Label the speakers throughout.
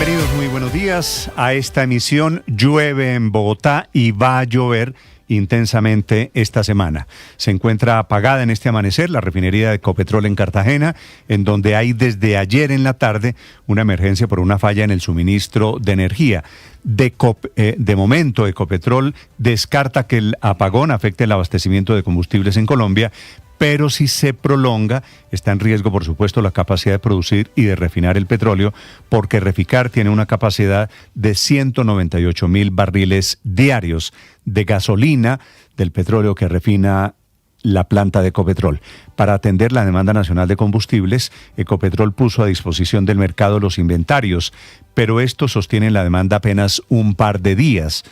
Speaker 1: Bienvenidos, muy buenos días a esta emisión. Llueve en Bogotá y va a llover intensamente esta semana. Se encuentra apagada en este amanecer la refinería de Ecopetrol en Cartagena, en donde hay desde ayer en la tarde una emergencia por una falla en el suministro de energía. De momento, Ecopetrol descarta que el apagón afecte el abastecimiento de combustibles en Colombia, pero si se prolonga, está en riesgo, por supuesto, la capacidad de producir y de refinar el petróleo, porque Reficar tiene una capacidad de 198.000 barriles diarios de gasolina del petróleo que refina la planta de Ecopetrol. Para atender la demanda nacional de combustibles, Ecopetrol puso a disposición del mercado los inventarios, pero estos sostienen la demanda apenas un par de días.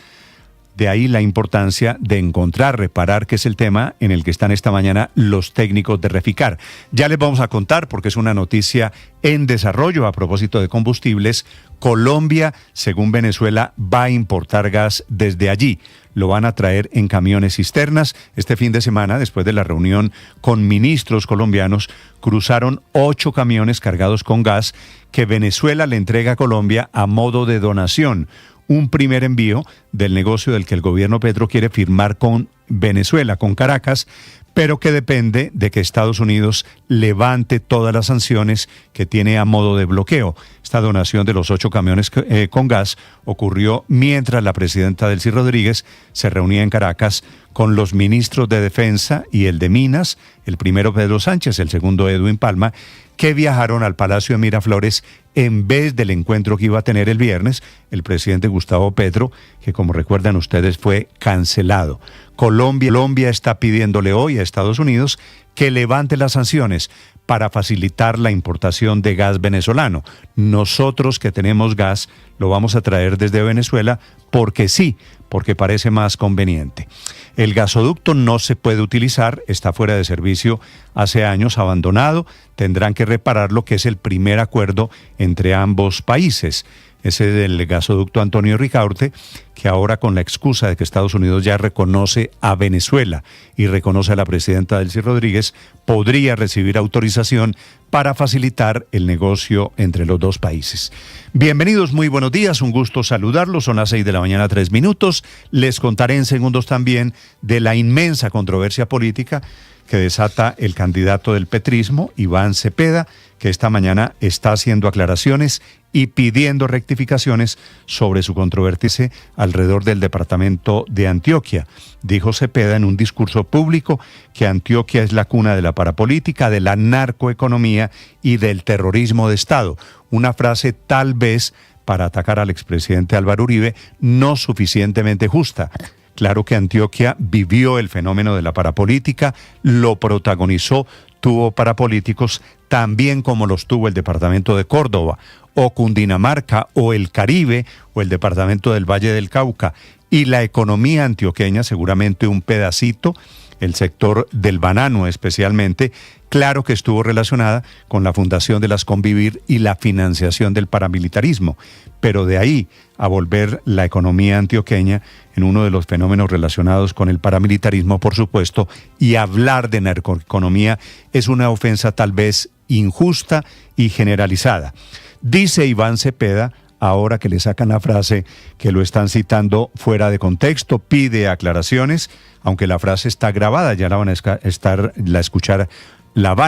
Speaker 1: De ahí la importancia de reparar, que es el tema en el que están esta mañana los técnicos de Reficar. Ya les vamos a contar, porque es una noticia en desarrollo a propósito de combustibles. Colombia, según Venezuela, va a importar gas desde allí. Lo van a traer en camiones cisternas. Este fin de semana, después de la reunión con ministros colombianos, cruzaron 8 camiones cargados con gas que Venezuela le entrega a Colombia a modo de donación. Un primer envío del negocio del que el gobierno Petro quiere firmar con Venezuela, con Caracas, pero que depende de que Estados Unidos levante todas las sanciones que tiene a modo de bloqueo. Esta donación de los 8 camiones con gas ocurrió mientras la presidenta Delcy Rodríguez se reunía en Caracas con los ministros de Defensa y el de Minas, el primero Pedro Sánchez, el segundo Edwin Palma, que viajaron al Palacio de Miraflores en vez del encuentro que iba a tener el viernes el presidente Gustavo Petro, que como recuerdan ustedes fue cancelado. Colombia está pidiéndole hoy a Estados Unidos que levante las sanciones para facilitar la importación de gas venezolano. Nosotros que tenemos gas lo vamos a traer desde Venezuela porque sí, porque parece más conveniente. El gasoducto no se puede utilizar, está fuera de servicio hace años, abandonado. Tendrán que repararlo, que es el primer acuerdo entre ambos países. Ese del gasoducto Antonio Ricaurte, que ahora con la excusa de que Estados Unidos ya reconoce a Venezuela y reconoce a la presidenta Delcy Rodríguez, podría recibir autorización para facilitar el negocio entre los dos países. Bienvenidos, muy buenos días, un gusto saludarlos, son las 6 de la mañana, 3 minutos. Les contaré en segundos también de la inmensa controversia política que desata el candidato del petrismo, Iván Cepeda, que esta mañana está haciendo aclaraciones y pidiendo rectificaciones sobre su controversia alrededor del departamento de Antioquia. Dijo Cepeda en un discurso público que Antioquia es la cuna de la parapolítica, de la narcoeconomía y del terrorismo de Estado. Una frase tal vez para atacar al expresidente Álvaro Uribe no suficientemente justa. Claro que Antioquia vivió el fenómeno de la parapolítica, lo protagonizó, tuvo parapolíticos, también como los tuvo el departamento de Córdoba, o Cundinamarca, o el Caribe, o el departamento del Valle del Cauca. Y la economía antioqueña, seguramente un pedacito, el sector del banano especialmente, claro que estuvo relacionada con la fundación de las Convivir y la financiación del paramilitarismo, pero de ahí a volver la economía antioqueña en uno de los fenómenos relacionados con el paramilitarismo, por supuesto, y hablar de narcoeconomía es una ofensa tal vez injusta y generalizada. Dice Iván Cepeda, ahora que le sacan la frase que lo están citando fuera de contexto, pide aclaraciones, aunque la frase está grabada, ya la van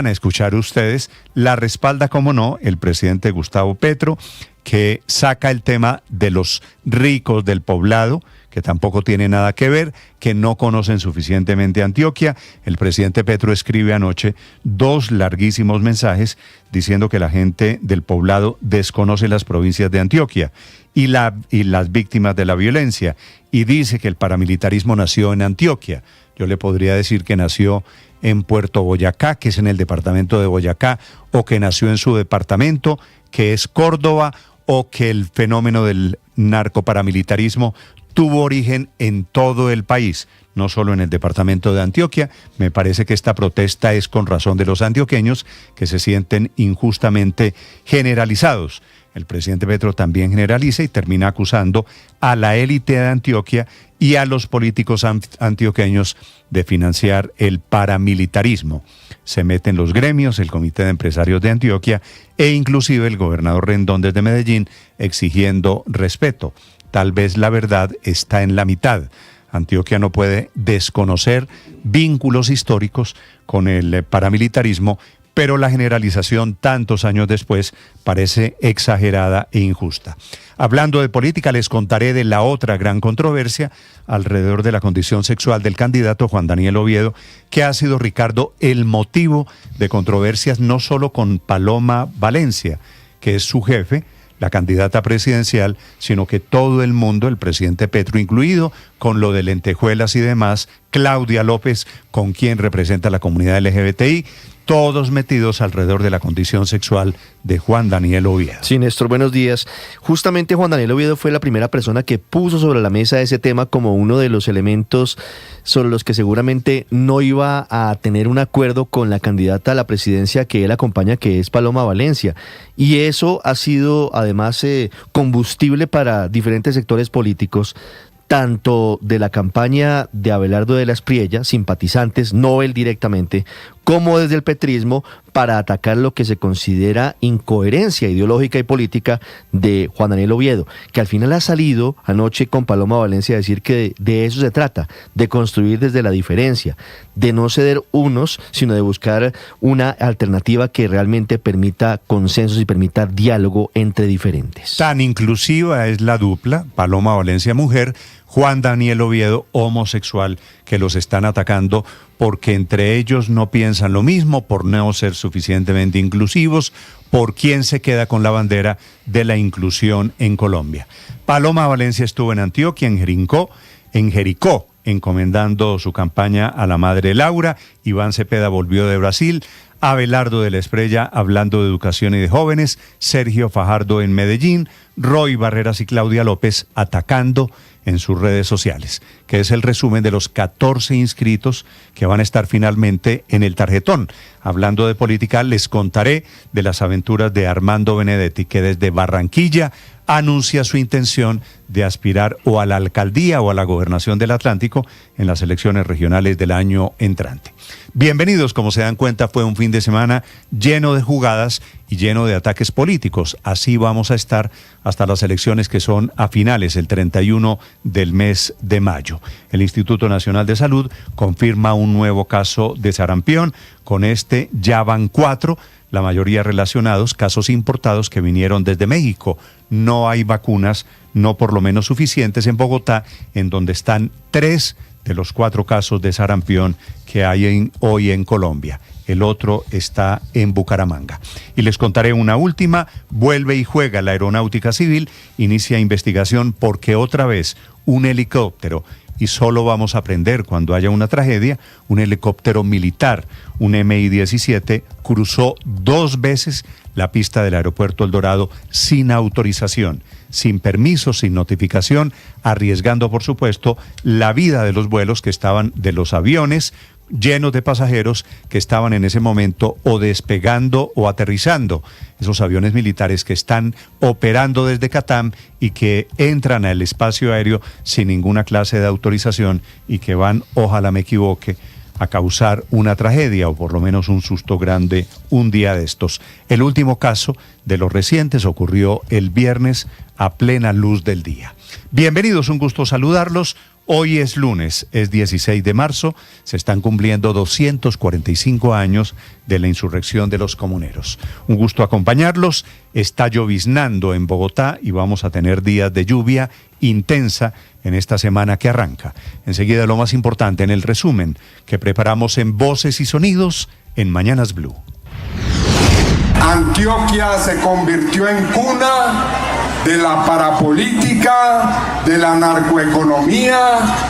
Speaker 1: a escuchar ustedes, la respalda, como no, el presidente Gustavo Petro, que saca el tema de los ricos del poblado, que tampoco tiene nada que ver, que no conocen suficientemente Antioquia. El presidente Petro escribe anoche 2 larguísimos mensajes diciendo que la gente del poblado desconoce las provincias de Antioquia y las víctimas de la violencia, y dice que el paramilitarismo nació en Antioquia. Yo le podría decir que nació en Puerto Boyacá, que es en el departamento de Boyacá, o que nació en su departamento, que es Córdoba, o que el fenómeno del narcoparamilitarismo tuvo origen en todo el país, no solo en el departamento de Antioquia. Me parece que esta protesta es con razón de los antioqueños que se sienten injustamente generalizados. El presidente Petro también generaliza y termina acusando a la élite de Antioquia y a los políticos antioqueños de financiar el paramilitarismo. se meten los gremios, el Comité de Empresarios de Antioquia e inclusive el gobernador Rendón desde Medellín exigiendo respeto. Tal vez la verdad está en la mitad. Antioquia no puede desconocer vínculos históricos con el paramilitarismo, pero la generalización tantos años después parece exagerada e injusta. Hablando de política, les contaré de la otra gran controversia alrededor de la condición sexual del candidato Juan Daniel Oviedo, que ha sido, Ricardo, el motivo de controversias no solo con Paloma Valencia, que es su jefe, la candidata presidencial, sino que todo el mundo, el presidente Petro incluido, con lo de lentejuelas y demás, Claudia López, con quien representa la comunidad LGBTI, todos metidos alrededor de la condición sexual de Juan Daniel Oviedo.
Speaker 2: Sí, Néstor, buenos días. Justamente Juan Daniel Oviedo fue la primera persona que puso sobre la mesa ese tema como uno de los elementos sobre los que seguramente no iba a tener un acuerdo con la candidata a la presidencia que él acompaña, que es Paloma Valencia. Y eso ha sido además combustible para diferentes sectores políticos, tanto de la campaña de Abelardo de la Espriella, simpatizantes, no él directamente, como desde el petrismo, para atacar lo que se considera incoherencia ideológica y política de Juan Daniel Oviedo, que al final ha salido anoche con Paloma Valencia a decir que de eso se trata, de construir desde la diferencia, de no ceder unos, sino de buscar una alternativa que realmente permita consensos y permita diálogo entre diferentes.
Speaker 1: Tan inclusiva es la dupla, Paloma Valencia mujer, Juan Daniel Oviedo homosexual, que los están atacando porque entre ellos no piensan lo mismo, por no ser suficientemente inclusivos, por quién se queda con la bandera de la inclusión en Colombia. Paloma Valencia estuvo en Antioquia, en Jericó, encomendando su campaña a la madre Laura. Iván Cepeda volvió de Brasil. Abelardo de la Espriella hablando de educación y de jóvenes. Sergio Fajardo en Medellín. Roy Barreras y Claudia López atacando en sus redes sociales, que es el resumen de los 14 inscritos que van a estar finalmente en el tarjetón. Hablando de política, les contaré de las aventuras de Armando Benedetti, que desde Barranquilla anuncia su intención de aspirar o a la alcaldía o a la gobernación del Atlántico en las elecciones regionales del año entrante. Bienvenidos, como se dan cuenta, fue un fin de semana lleno de jugadas y lleno de ataques políticos. Así vamos a estar hasta las elecciones que son a finales, el 31 del mes de mayo. El Instituto Nacional de Salud confirma un nuevo caso de sarampión. Con este ya van 4, la mayoría relacionados, casos importados que vinieron desde México. No hay vacunas, no por lo menos suficientes en Bogotá, en donde están 3 de los 4 casos de sarampión que hay hoy en Colombia. El otro está en Bucaramanga. Y les contaré una última. Vuelve y juega la Aeronáutica Civil, inicia investigación porque otra vez un helicóptero, y solo vamos a aprender cuando haya una tragedia, un helicóptero militar, un Mi-17, cruzó 2 veces la pista del aeropuerto El Dorado sin autorización, sin permiso, sin notificación, arriesgando, por supuesto, la vida de los vuelos que estaban, de los aviones llenos de pasajeros que estaban en ese momento o despegando o aterrizando. Esos aviones militares que están operando desde Catam y que entran al espacio aéreo sin ninguna clase de autorización y que van, ojalá me equivoque, a causar una tragedia o por lo menos un susto grande un día de estos. El último caso de los recientes ocurrió el viernes a plena luz del día. Bienvenidos, un gusto saludarlos. Hoy es lunes, es 16 de marzo, se están cumpliendo 245 años de la insurrección de los comuneros. Un gusto acompañarlos, está lloviznando en Bogotá y vamos a tener días de lluvia intensa en esta semana que arranca. Enseguida lo más importante en el resumen que preparamos en Voces y Sonidos en Mañanas Blue.
Speaker 3: Antioquia se convirtió en cuna de la parapolítica, de la narcoeconomía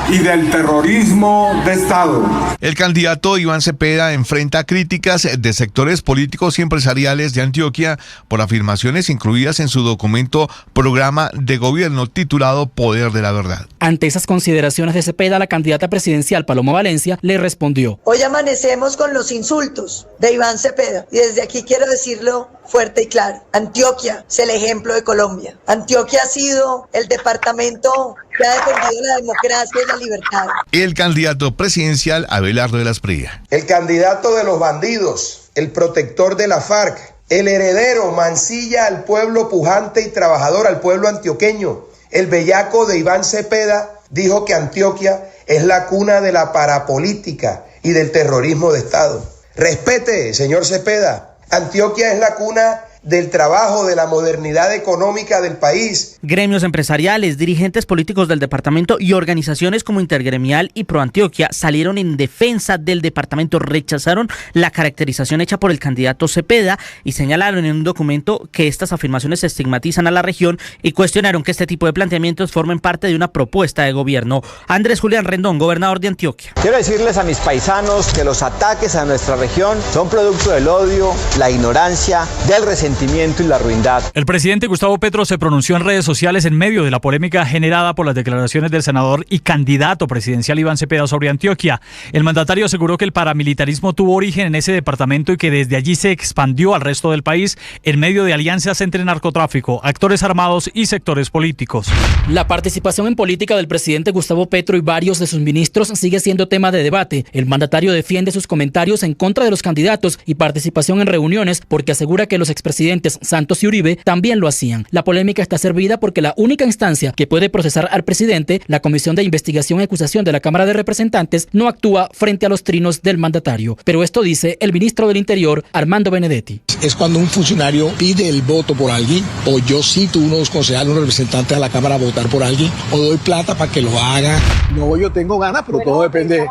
Speaker 3: y del terrorismo de Estado.
Speaker 4: El candidato Iván Cepeda enfrenta críticas de sectores políticos y empresariales de Antioquia por afirmaciones incluidas en su documento Programa de Gobierno titulado Poder de la Verdad.
Speaker 5: Ante esas consideraciones de Cepeda, la candidata presidencial Paloma Valencia le respondió:
Speaker 6: hoy amanecemos con los insultos de Iván Cepeda y desde aquí quiero decirlo fuerte y claro. Antioquia es el ejemplo de Colombia. Antioquia ha sido el departamento que ha defendido la democracia y la libertad.
Speaker 4: El candidato presidencial Abelardo de la Espriella.
Speaker 7: El candidato de los bandidos, el protector de la FARC, el heredero mancilla al pueblo pujante y trabajador, al pueblo antioqueño. El bellaco de Iván Cepeda dijo que Antioquia es la cuna de la parapolítica y del terrorismo de Estado. Respete, señor Cepeda, Antioquia es la cuna del trabajo, de la modernidad económica del país.
Speaker 8: Gremios empresariales, dirigentes políticos del departamento y organizaciones como Intergremial y ProAntioquia salieron en defensa del departamento, rechazaron la caracterización hecha por el candidato Cepeda y señalaron en un documento que estas afirmaciones estigmatizan a la región y cuestionaron que este tipo de planteamientos formen parte de una propuesta de gobierno. Andrés Julián Rendón, gobernador de Antioquia.
Speaker 9: Quiero decirles a mis paisanos que los ataques a nuestra región son producto del odio, la ignorancia, del resentimiento y la ruindad.
Speaker 10: El presidente Gustavo Petro se pronunció en redes sociales en medio de la polémica generada por las declaraciones del senador y candidato presidencial Iván Cepeda sobre Antioquia. El mandatario aseguró que el paramilitarismo tuvo origen en ese departamento y que desde allí se expandió al resto del país en medio de alianzas entre narcotráfico, actores armados y sectores políticos.
Speaker 5: La participación en política del presidente Gustavo Petro y varios de sus ministros sigue siendo tema de debate. El mandatario defiende sus comentarios en contra de los candidatos y participación en reuniones porque asegura que los expresidentes Santos y Uribe también lo hacían. La polémica está servida porque la única instancia que puede procesar al presidente, la Comisión de Investigación y Acusación de la Cámara de Representantes, no actúa frente a los trinos del mandatario. Pero esto dice el ministro del Interior, Armando Benedetti.
Speaker 11: Es cuando un funcionario pide el voto por alguien, o yo cito unos concejales, unos representantes a la Cámara a votar por alguien, o doy plata para que lo haga. No, yo tengo ganas, pero todo depende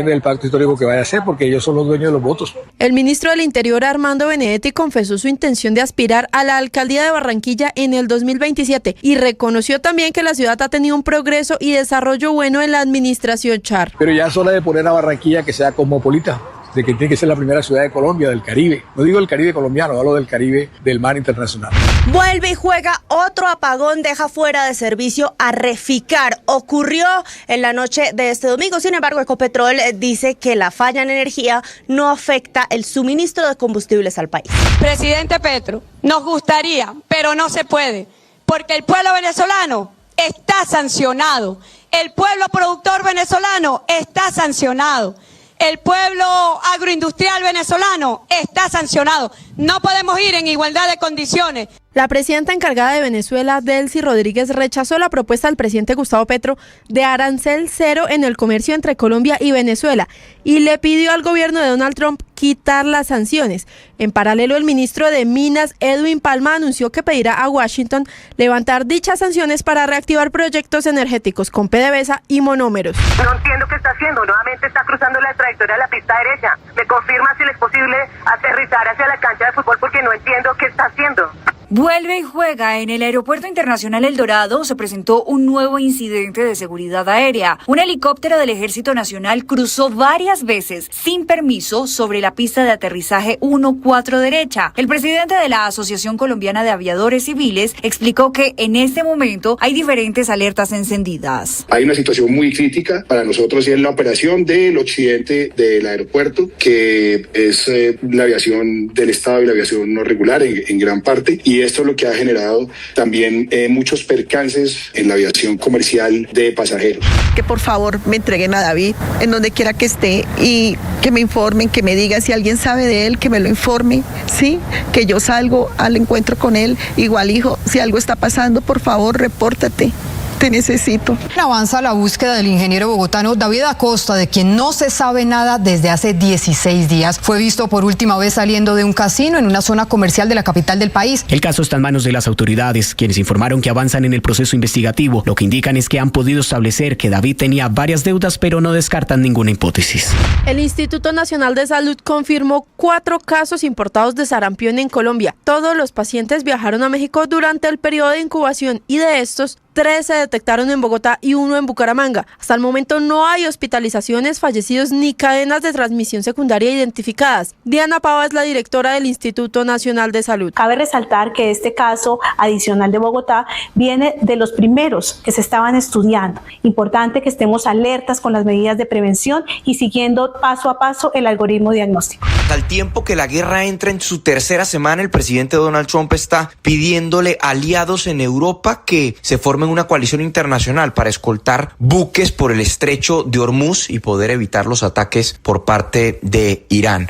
Speaker 11: del pacto histórico que vaya a hacer, porque ellos son los dueños de los votos.
Speaker 12: El ministro del Interior, Armando Benedetti, confesó su intención de aspirar a la alcaldía de Barranquilla en el 2027 y reconoció también que la ciudad ha tenido un progreso y desarrollo bueno en la administración Char.
Speaker 11: Pero ya es hora de poner a Barranquilla que sea cosmopolita, de que tiene que ser la primera ciudad de Colombia, del Caribe. No digo el Caribe colombiano, hablo del Caribe del mar internacional.
Speaker 13: Vuelve y juega otro apagón, deja fuera de servicio a Reficar. Ocurrió en la noche de este domingo. Sin embargo, Ecopetrol dice que la falla en energía no afecta el suministro de combustibles al país.
Speaker 14: Presidente Petro, nos gustaría, pero no se puede, porque el pueblo venezolano está sancionado. El pueblo productor venezolano está sancionado. El pueblo agroindustrial venezolano está sancionado. No podemos ir en igualdad de condiciones.
Speaker 12: La presidenta encargada de Venezuela, Delcy Rodríguez, rechazó la propuesta del presidente Gustavo Petro de arancel cero en el comercio entre Colombia y Venezuela y le pidió al gobierno de Donald Trump quitar las sanciones. En paralelo, el ministro de Minas, Edwin Palma, anunció que pedirá a Washington levantar dichas sanciones para reactivar proyectos energéticos con PDVSA y monómeros.
Speaker 15: No entiendo qué está haciendo, nuevamente está cruzando la trayectoria de la pista derecha. Me confirma si le es posible aterrizar hacia la cancha de fútbol porque no entiendo qué está haciendo.
Speaker 16: Vuelve y juega. En el Aeropuerto Internacional El Dorado se presentó un nuevo incidente de seguridad aérea. Un helicóptero del Ejército Nacional cruzó varias veces sin permiso sobre la pista de aterrizaje 1-4 derecha. El presidente de la Asociación Colombiana de Aviadores Civiles explicó que en este momento hay diferentes alertas encendidas.
Speaker 17: Hay una situación muy crítica para nosotros y es la operación del occidente del aeropuerto, que es la aviación del Estado y la aviación no regular en gran parte. Y esto es lo que ha generado también muchos percances en la aviación comercial de pasajeros.
Speaker 18: Que por favor me entreguen a David en donde quiera que esté y que me informen, que me digan si alguien sabe de él, que me lo informe, ¿sí? Que yo salgo al encuentro con él. Igual, hijo, si algo está pasando, por favor, repórtate. Te necesito.
Speaker 19: Avanza la búsqueda del ingeniero bogotano David Acosta, de quien no se sabe nada desde hace 16 días. Fue visto por última vez saliendo de un casino en una zona comercial de la capital del país.
Speaker 20: El caso está en manos de las autoridades, quienes informaron que avanzan en el proceso investigativo. Lo que indican es que han podido establecer que David tenía varias deudas, pero no descartan ninguna hipótesis.
Speaker 12: El Instituto Nacional de Salud confirmó 4 casos importados de sarampión en Colombia. Todos los pacientes viajaron a México durante el periodo de incubación y de estos, 3 se detectaron en Bogotá y 1 en Bucaramanga. Hasta el momento no hay hospitalizaciones, fallecidos ni cadenas de transmisión secundaria identificadas. Diana Pava es la directora del Instituto Nacional de Salud.
Speaker 21: Cabe resaltar que este caso adicional de Bogotá viene de los primeros que se estaban estudiando. Importante que estemos alertas con las medidas de prevención y siguiendo paso a paso el algoritmo diagnóstico.
Speaker 22: Al tiempo que la guerra entra en su tercera semana, el presidente Donald Trump está pidiéndole aliados en Europa que se formen una coalición internacional para escoltar buques por el estrecho de Hormuz y poder evitar los ataques por parte de Irán.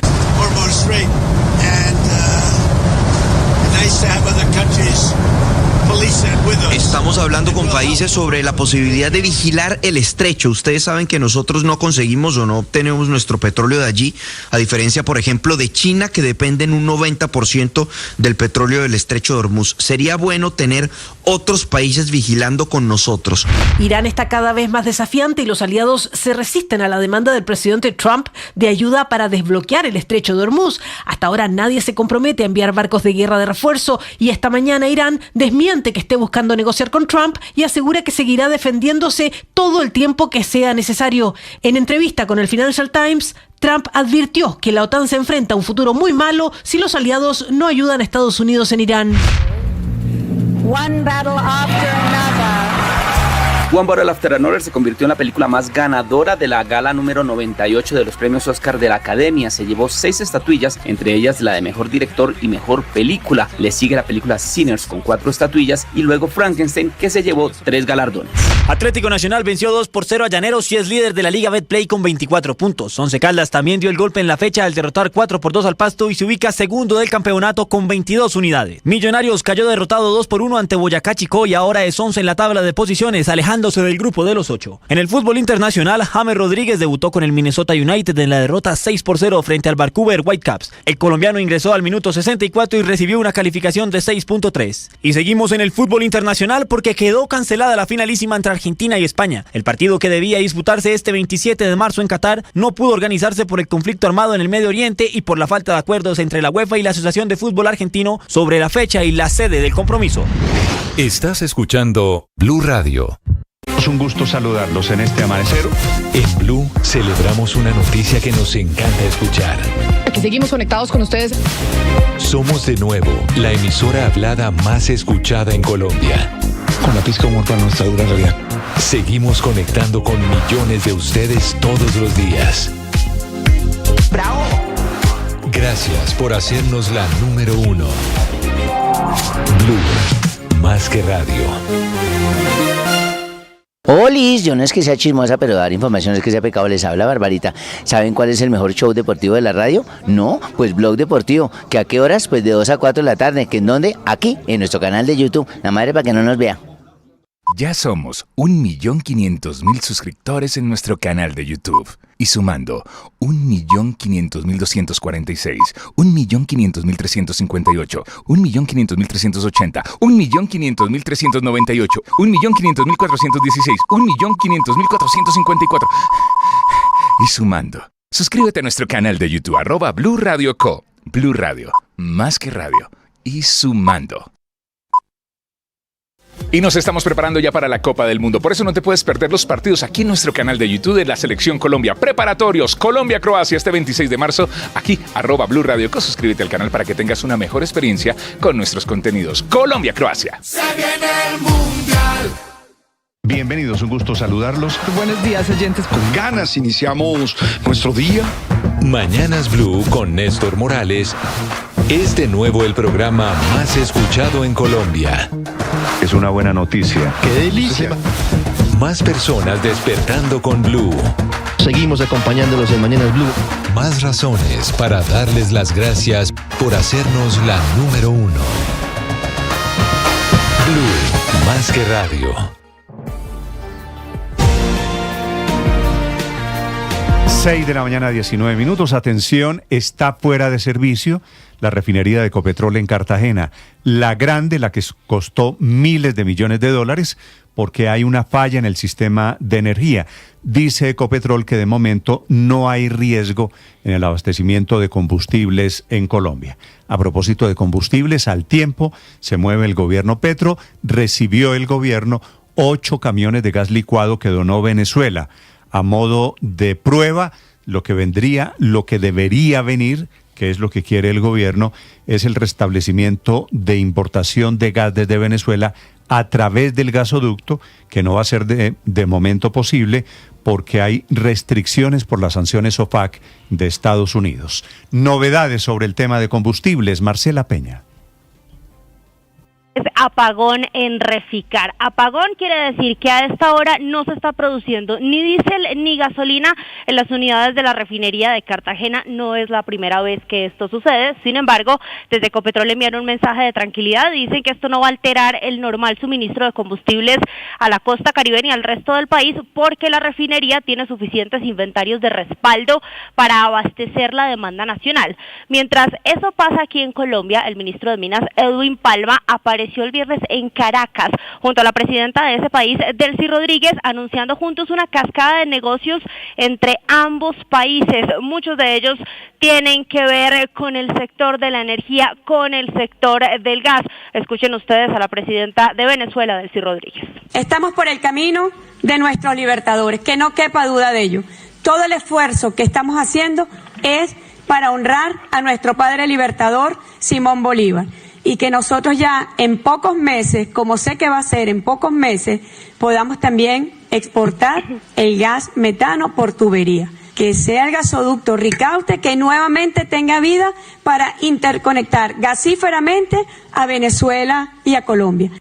Speaker 22: Estamos hablando con países sobre la posibilidad de vigilar el estrecho. Ustedes saben que nosotros no conseguimos o no obtenemos nuestro petróleo de allí, a diferencia, por ejemplo, de China, que depende en un 90% del petróleo del estrecho de Hormuz. Sería bueno tener otros países vigilando con nosotros.
Speaker 23: Irán está cada vez más desafiante y los aliados se resisten a la demanda del presidente Trump de ayuda para desbloquear el estrecho de Hormuz. Hasta ahora nadie se compromete a enviar barcos de guerra de refuerzo y esta mañana Irán desmiente que esté buscando negociar con Trump y asegura que seguirá defendiéndose todo el tiempo que sea necesario. En entrevista con el Financial Times, Trump advirtió que la OTAN se enfrenta a un futuro muy malo si los aliados no ayudan a Estados Unidos en Irán.
Speaker 24: One battle after another.
Speaker 25: One Battle After Another se convirtió en la película más ganadora de la gala número 98 de los premios Oscar de la Academia. Se llevó 6 estatuillas, entre ellas la de Mejor Director y Mejor Película. Le sigue la película Sinners con 4 estatuillas y luego Frankenstein, que se llevó 3 galardones.
Speaker 26: Atlético Nacional venció 2-0 a Llaneros y es líder de la Liga Betplay con 24 puntos. Once Caldas también dio el golpe en la fecha al derrotar 4-2 al Pasto y se ubica segundo del campeonato con 22 unidades. Millonarios cayó derrotado 2-1 ante Boyacá Chicó y ahora es 11 en la tabla de posiciones, alejándose del grupo de los 8. En el fútbol internacional, James Rodríguez debutó con el Minnesota United en la derrota 6-0 frente al Vancouver Whitecaps. El colombiano ingresó al minuto 64 y recibió una calificación de 6.3. Y seguimos en el fútbol internacional porque quedó cancelada la finalísima entre Argentina y España. El partido que debía disputarse este 27 de marzo en Qatar no pudo organizarse por el conflicto armado en el Medio Oriente y por la falta de acuerdos entre la UEFA y la Asociación de Fútbol Argentino sobre la fecha y la sede del compromiso.
Speaker 27: Estás escuchando Blue Radio.
Speaker 1: Es un gusto saludarlos en este amanecer.
Speaker 27: En Blue celebramos una noticia que nos encanta escuchar.
Speaker 28: Aquí seguimos conectados con ustedes.
Speaker 27: Somos de nuevo la emisora hablada más escuchada en Colombia.
Speaker 1: Con la pizca humor para nuestra dura realidad.
Speaker 27: Seguimos conectando con millones de ustedes todos los días.
Speaker 28: ¡Bravo!
Speaker 27: Gracias por hacernos la número 1. Blue, más que radio.
Speaker 29: Olis, yo no es que sea chismosa, pero dar información es que sea pecado. Les habla Barbarita. ¿Saben cuál es el mejor show deportivo de la radio? No, pues Blog Deportivo. ¿Que a qué horas? Pues de 2 a 4 de la tarde. ¿Que en dónde? Aquí, en nuestro canal de YouTube. La madre para que no nos vea.
Speaker 30: Ya somos 1.500.000 suscriptores en nuestro canal de YouTube. Y sumando, 1.500.246, 1.500.358, 1.500.380, 1.500.398, 1.500.416, 1.500.454. Y sumando. Suscríbete a nuestro canal de YouTube, @Blue Radio Co. Blue Radio, más que radio. Y sumando. Y nos estamos preparando ya para la Copa del Mundo. Por eso no te puedes perder los partidos aquí en nuestro canal de YouTube de la Selección Colombia. Preparatorios Colombia-Croacia este 26 de marzo. Aquí, @Blue Radio Co. Suscríbete al canal para que tengas una mejor experiencia con nuestros contenidos. Colombia-Croacia.
Speaker 31: Se viene el Mundial.
Speaker 1: Bienvenidos, un gusto saludarlos.
Speaker 31: Buenos días, oyentes.
Speaker 30: Con ganas iniciamos nuestro día.
Speaker 27: Mañanas Blue con Néstor Morales. Es de nuevo el programa más escuchado en Colombia.
Speaker 1: Es una buena noticia.
Speaker 2: ¡Qué delicia!
Speaker 27: Más personas despertando con Blue.
Speaker 2: Seguimos acompañándolos en Mañanas Blue.
Speaker 27: Más razones para darles las gracias por hacernos la número 1. Blue, más que radio.
Speaker 1: 6 de la mañana, 19 minutos. Atención, está fuera de servicio la refinería de Ecopetrol en Cartagena. La grande, la que costó miles de millones de dólares, porque hay una falla en el sistema de energía. Dice Ecopetrol que de momento no hay riesgo en el abastecimiento de combustibles en Colombia. A propósito de combustibles, al tiempo se mueve el gobierno Petro, recibió el gobierno 8 camiones de gas licuado que donó Venezuela a modo de prueba. Lo que debería venir, que es lo que quiere el gobierno, es el restablecimiento de importación de gas desde Venezuela a través del gasoducto, que no va a ser de momento posible porque hay restricciones por las sanciones OPEC de Estados Unidos. Novedades sobre el tema de combustibles, Marcela Peña.
Speaker 3: Apagón en Reficar. Apagón quiere decir que a esta hora no se está produciendo ni diésel ni gasolina en las unidades de la refinería de Cartagena. No es la primera vez que esto sucede. Sin embargo, desde Ecopetrol enviaron un mensaje de tranquilidad. Dicen que esto no va a alterar el normal suministro de combustibles a la costa caribe ni al resto del país, porque la refinería tiene suficientes inventarios de respaldo para abastecer la demanda nacional. Mientras eso pasa aquí en Colombia, el ministro de Minas, Edwin Palma, apareció el viernes en Caracas junto a la presidenta de ese país, Delcy Rodríguez, anunciando juntos una cascada de negocios entre ambos países. Muchos de ellos tienen que ver con el sector de la energía, con el sector del gas. Escuchen ustedes a la presidenta de Venezuela, Delcy Rodríguez.
Speaker 4: Estamos por el camino de nuestros libertadores, que no quepa duda de ello. Todo el esfuerzo que estamos haciendo es para honrar a nuestro padre libertador, Simón Bolívar. Y que nosotros ya en pocos meses, como sé que va a ser en pocos meses, podamos también exportar el gas metano por tubería. Que sea el gasoducto Ricaurte que nuevamente tenga vida para interconectar gasíferamente a Venezuela y a Colombia.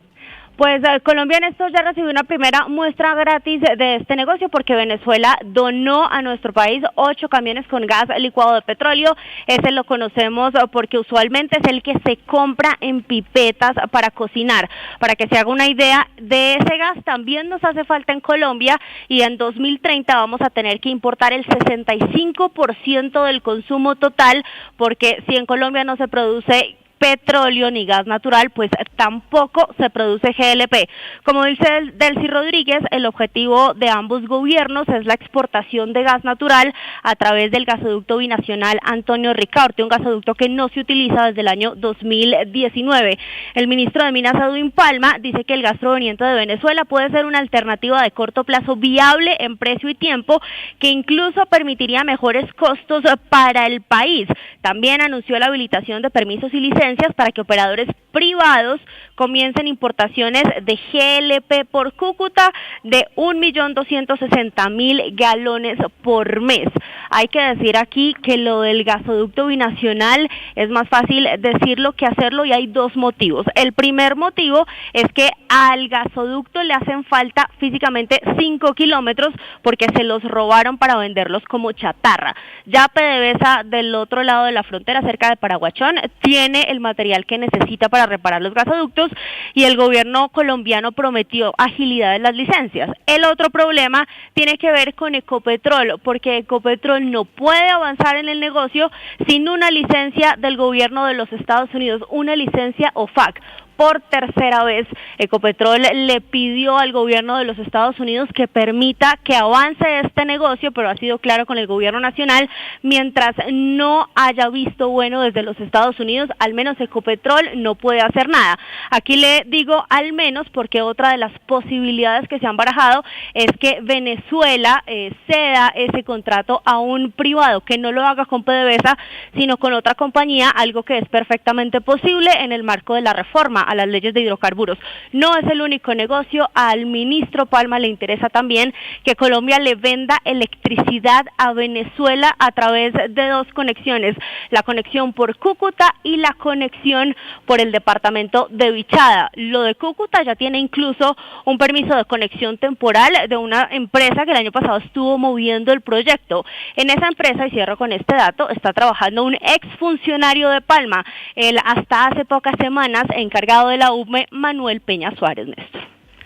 Speaker 3: Pues Colombia en esto ya recibió una primera muestra gratis de este negocio, porque Venezuela donó a nuestro país 8 camiones con gas licuado de petróleo. Ese lo conocemos porque usualmente es el que se compra en pipetas para cocinar. Para que se haga una idea, de ese gas también nos hace falta en Colombia, y en 2030 vamos a tener que importar el 65% del consumo total, porque si en Colombia no se produce petróleo ni gas natural, pues tampoco se produce GLP. Como dice Delcy Rodríguez, el objetivo de ambos gobiernos es la exportación de gas natural a través del gasoducto binacional Antonio Ricaurte, un gasoducto que no se utiliza desde el año 2019. El ministro de Minas, Edwin Palma, dice que el gas proveniente de Venezuela puede ser una alternativa de corto plazo viable en precio y tiempo, que incluso permitiría mejores costos para el país. También anunció la habilitación de permisos y licencias para que operadores privados comiencen importaciones de GLP por Cúcuta de 1.260.000 galones por mes. Hay que decir aquí que lo del gasoducto binacional es más fácil decirlo que hacerlo, y hay 2 motivos. El primer motivo es que al gasoducto le hacen falta físicamente 5 kilómetros porque se los robaron para venderlos como chatarra. Ya PDVSA, del otro lado de la frontera, cerca de Paraguachón, tiene el material que necesita para reparar los gasoductos, y el gobierno colombiano prometió agilidad en las licencias. El otro problema tiene que ver con Ecopetrol, porque Ecopetrol no puede avanzar en el negocio sin una licencia del gobierno de los Estados Unidos, una licencia OFAC. Por tercera vez, Ecopetrol le pidió al gobierno de los Estados Unidos que permita que avance este negocio, pero ha sido claro con el gobierno nacional: mientras no haya visto bueno desde los Estados Unidos, al menos Ecopetrol no puede hacer nada. Aquí le digo al menos porque otra de las posibilidades que se han barajado es que Venezuela ceda ese contrato a un privado, que no lo haga con PDVSA, sino con otra compañía, algo que es perfectamente posible en el marco de la reforma a las leyes de hidrocarburos. No es el único negocio. Al ministro Palma le interesa también que Colombia le venda electricidad a Venezuela a través de 2 conexiones: la conexión por Cúcuta y la conexión por el departamento de Vichada. Lo de Cúcuta ya tiene incluso un permiso de conexión temporal de una empresa que el año pasado estuvo moviendo el proyecto. En esa empresa, y cierro con este dato, está trabajando un exfuncionario de Palma, el hasta hace pocas semanas encargado de la UME, Manuel Peña Suárez, Néstor.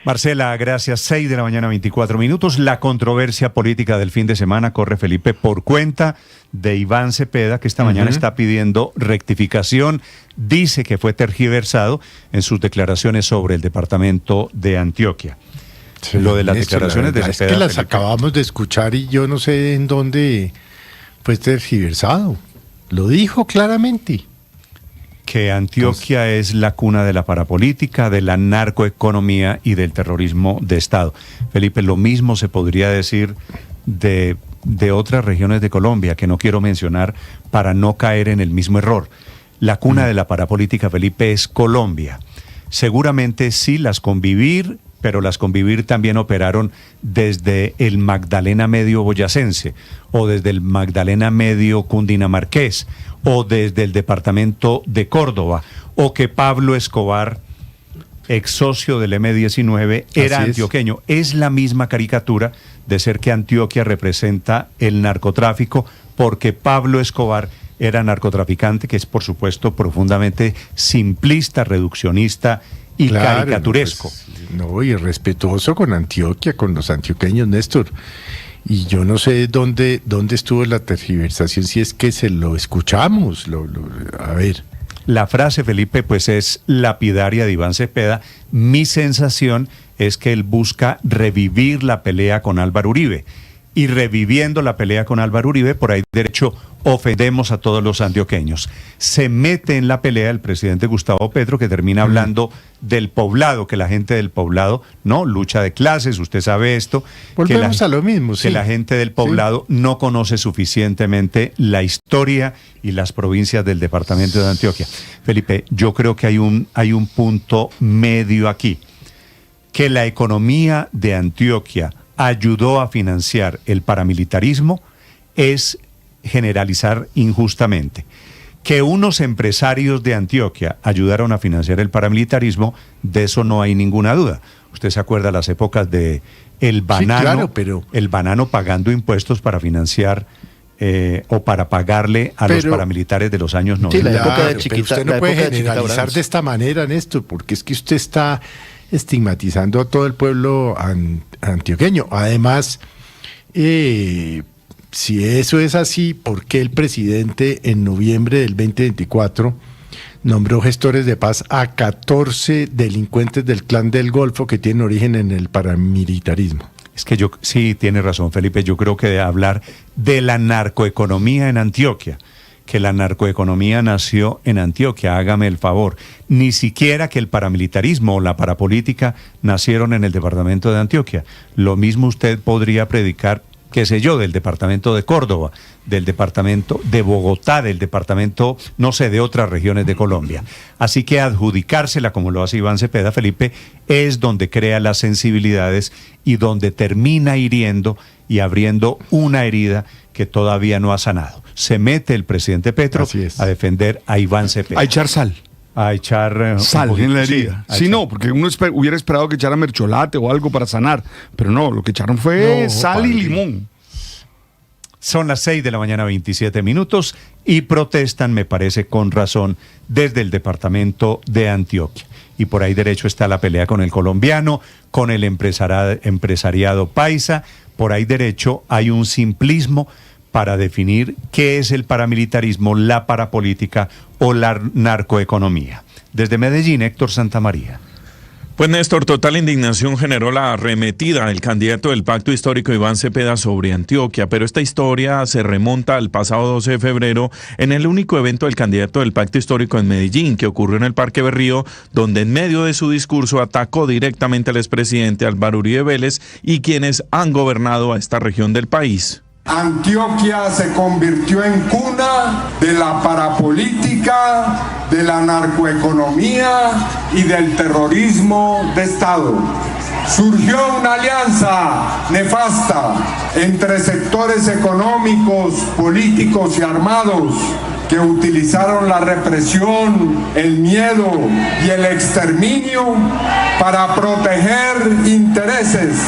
Speaker 1: Marcela, gracias. 6 de la mañana, 24 minutos. La controversia política del fin de semana corre, Felipe, por cuenta de Iván Cepeda, que esta mañana está pidiendo rectificación. Dice que fue tergiversado en sus declaraciones sobre el departamento de Antioquia.
Speaker 5: Sí,
Speaker 1: lo de las declaraciones de Cepeda.
Speaker 5: Es que las acabamos de escuchar y yo no sé en dónde fue tergiversado. Lo dijo claramente.
Speaker 1: que Antioquia es la cuna de la parapolítica, de la narcoeconomía y del terrorismo de Estado. Felipe, lo mismo se podría decir de otras regiones de Colombia, que no quiero mencionar para no caer en el mismo error. La cuna de la parapolítica, Felipe, es Colombia. Seguramente sí las Convivir, pero las Convivir también operaron desde el Magdalena Medio boyacense, o desde el Magdalena Medio cundinamarqués, o desde el departamento de Córdoba, o que Pablo Escobar, ex socio del M-19, era antioqueño. Es la misma caricatura de ser que Antioquia representa el narcotráfico, porque Pablo Escobar era narcotraficante, que es por supuesto profundamente simplista, reduccionista y caricaturesco.
Speaker 5: Y respetuoso con Antioquia, con los antioqueños, Néstor. Y yo no sé dónde estuvo la tergiversación, si es que se lo escuchamos. A ver.
Speaker 1: La frase, Felipe, pues es lapidaria de Iván Cepeda. Mi sensación es que él busca revivir la pelea con Álvaro Uribe. Y reviviendo la pelea con Álvaro Uribe, por ahí derecho ofendemos a todos los antioqueños. Se mete en la pelea el presidente Gustavo Petro, que termina hablando del poblado, que la gente del poblado, no, lucha de clases, usted sabe esto.
Speaker 5: Volvemos a lo mismo, sí.
Speaker 1: Que la gente del poblado no conoce suficientemente la historia y las provincias del departamento de Antioquia. Felipe, yo creo que hay un punto medio aquí, que la economía de Antioquia ayudó a financiar el paramilitarismo, es generalizar injustamente. Que unos empresarios de Antioquia ayudaron a financiar el paramilitarismo, de eso no hay ninguna duda. Usted se acuerda las épocas de el banano, el banano pagando impuestos para financiar o para pagarle a los paramilitares de los años 90.
Speaker 5: Sí, la época de Chiquita, pero usted no puede generalizar de esta manera, Néstor, porque es que usted está estigmatizando a todo el pueblo antioqueño. Además, si eso es así, ¿por qué el presidente en noviembre del 2024 nombró gestores de paz a 14 delincuentes del Clan del Golfo que tienen origen en el paramilitarismo?
Speaker 1: Es que sí, tiene razón, Felipe. Yo creo que de hablar de la narcoeconomía en Antioquia, que la narcoeconomía nació en Antioquia, hágame el favor. Ni siquiera que el paramilitarismo o la parapolítica nacieron en el departamento de Antioquia. Lo mismo usted podría predicar, qué sé yo, del departamento de Córdoba, del departamento de Bogotá, del departamento, no sé, de otras regiones de Colombia. Así que adjudicársela, como lo hace Iván Cepeda, Felipe, es donde crea las sensibilidades y donde termina hiriendo y abriendo una herida que todavía no ha sanado. Se mete el presidente Petro a defender a Iván Cepeda.
Speaker 6: A echar sal.
Speaker 1: A echar
Speaker 6: sal en la herida. Sí, no, porque uno hubiera esperado que echaran mercholate o algo para sanar, pero no, lo que echaron fue sal y limón.
Speaker 1: Son las 6:27 a.m. y protestan, me parece, con razón, desde el departamento de Antioquia. Y por ahí derecho está la pelea con el colombiano, con el empresariado paisa. Por ahí derecho hay un simplismo para definir qué es el paramilitarismo, la parapolítica o la narcoeconomía. Desde Medellín, Héctor Santamaría.
Speaker 7: Pues Néstor, total indignación generó la arremetida del candidato del Pacto Histórico Iván Cepeda sobre Antioquia, pero esta historia se remonta al pasado 12 de febrero en el único evento del candidato del Pacto Histórico en Medellín, que ocurrió en el Parque Berrío, donde en medio de su discurso atacó directamente al expresidente Álvaro Uribe Vélez y quienes han gobernado a esta región del país.
Speaker 8: Antioquia se convirtió en cuna de la parapolítica, de la narcoeconomía y del terrorismo de Estado. Surgió una alianza nefasta entre sectores económicos, políticos y armados que utilizaron la represión, el miedo y el exterminio para proteger intereses,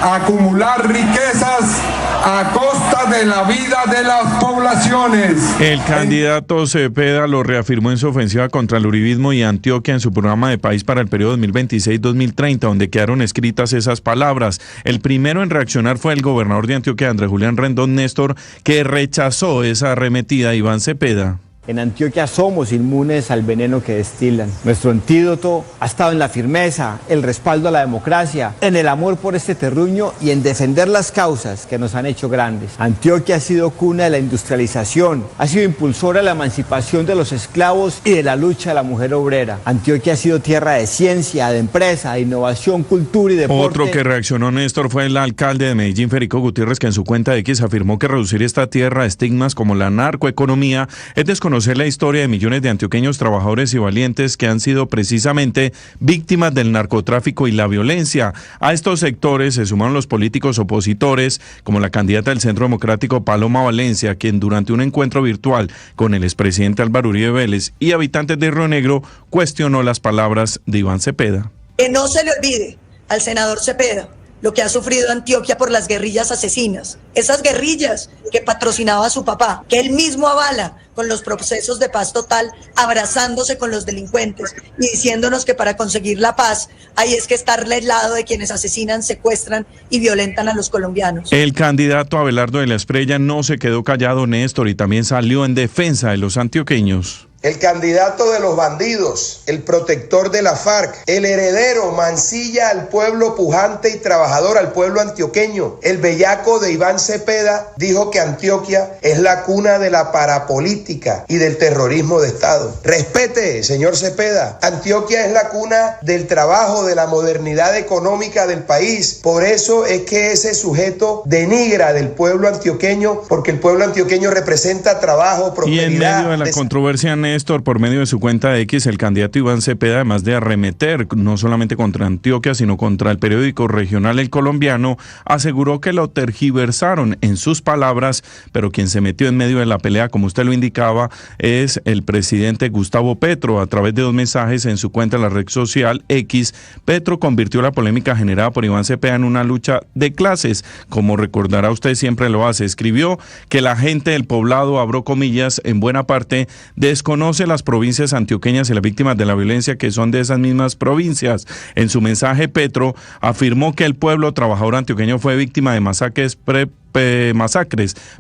Speaker 8: acumular riquezas a costa de la vida de las poblaciones.
Speaker 7: El candidato Cepeda lo reafirmó en su ofensiva contra el uribismo y Antioquia en su programa de país para el periodo 2026-2030, donde quedaron escritas esas palabras. El primero en reaccionar fue el gobernador de Antioquia, Andrés Julián Rendón, Néstor, que rechazó esa arremetida de Iván Cepeda.
Speaker 9: En Antioquia somos inmunes al veneno que destilan. Nuestro antídoto ha estado en la firmeza, el respaldo a la democracia, en el amor por este terruño y en defender las causas que nos han hecho grandes. Antioquia ha sido cuna de la industrialización, ha sido impulsora de la emancipación de los esclavos y de la lucha de la mujer obrera. Antioquia ha sido tierra de ciencia, de empresa, de innovación, cultura y deporte.
Speaker 7: Otro que reaccionó, Néstor, fue el alcalde de Medellín, Federico Gutiérrez, que en su cuenta de X afirmó que reducir esta tierra a estigmas como la narcoeconomía es desconocer la historia de millones de antioqueños trabajadores y valientes que han sido precisamente víctimas del narcotráfico y la violencia. A estos sectores se sumaron los políticos opositores, como la candidata del Centro Democrático Paloma Valencia, quien durante un encuentro virtual con el expresidente Álvaro Uribe Vélez y habitantes de Río Negro cuestionó las palabras de Iván Cepeda.
Speaker 10: Que no se le olvide al senador Cepeda lo que ha sufrido Antioquia por las guerrillas asesinas, esas guerrillas que patrocinaba su papá, que él mismo avala con los procesos de paz total, abrazándose con los delincuentes y diciéndonos que para conseguir la paz hay es que estarle al lado de quienes asesinan, secuestran y violentan a los colombianos.
Speaker 7: El candidato Abelardo de la Espriella no se quedó callado, Néstor, y también salió en defensa de los antioqueños.
Speaker 11: El candidato de los bandidos, el protector de la FARC, el heredero, mancilla al pueblo pujante y trabajador, al pueblo antioqueño. El bellaco de Iván Cepeda dijo que Antioquia es la cuna de la parapolítica y del terrorismo de Estado. Respete, señor Cepeda, Antioquia es la cuna del trabajo, de la modernidad económica del país. Por eso es que ese sujeto denigra del pueblo antioqueño, porque el pueblo antioqueño representa trabajo, prosperidad.
Speaker 7: Y en medio de la controversia, Néstor, por medio de su cuenta de X, el candidato Iván Cepeda, además de arremeter no solamente contra Antioquia, sino contra el periódico regional El Colombiano, aseguró que lo tergiversaron en sus palabras, pero quien se metió en medio de la pelea, como usted lo indicaba, es el presidente Gustavo Petro. A través de 2 mensajes en su cuenta en la red social X, Petro convirtió la polémica generada por Iván Cepeda en una lucha de clases, como recordará usted, siempre lo hace. Escribió que la gente del poblado, abro comillas, en buena parte desconoce las provincias antioqueñas y las víctimas de la violencia que son de esas mismas provincias. En su mensaje, Petro afirmó que el pueblo trabajador antioqueño fue víctima de masacres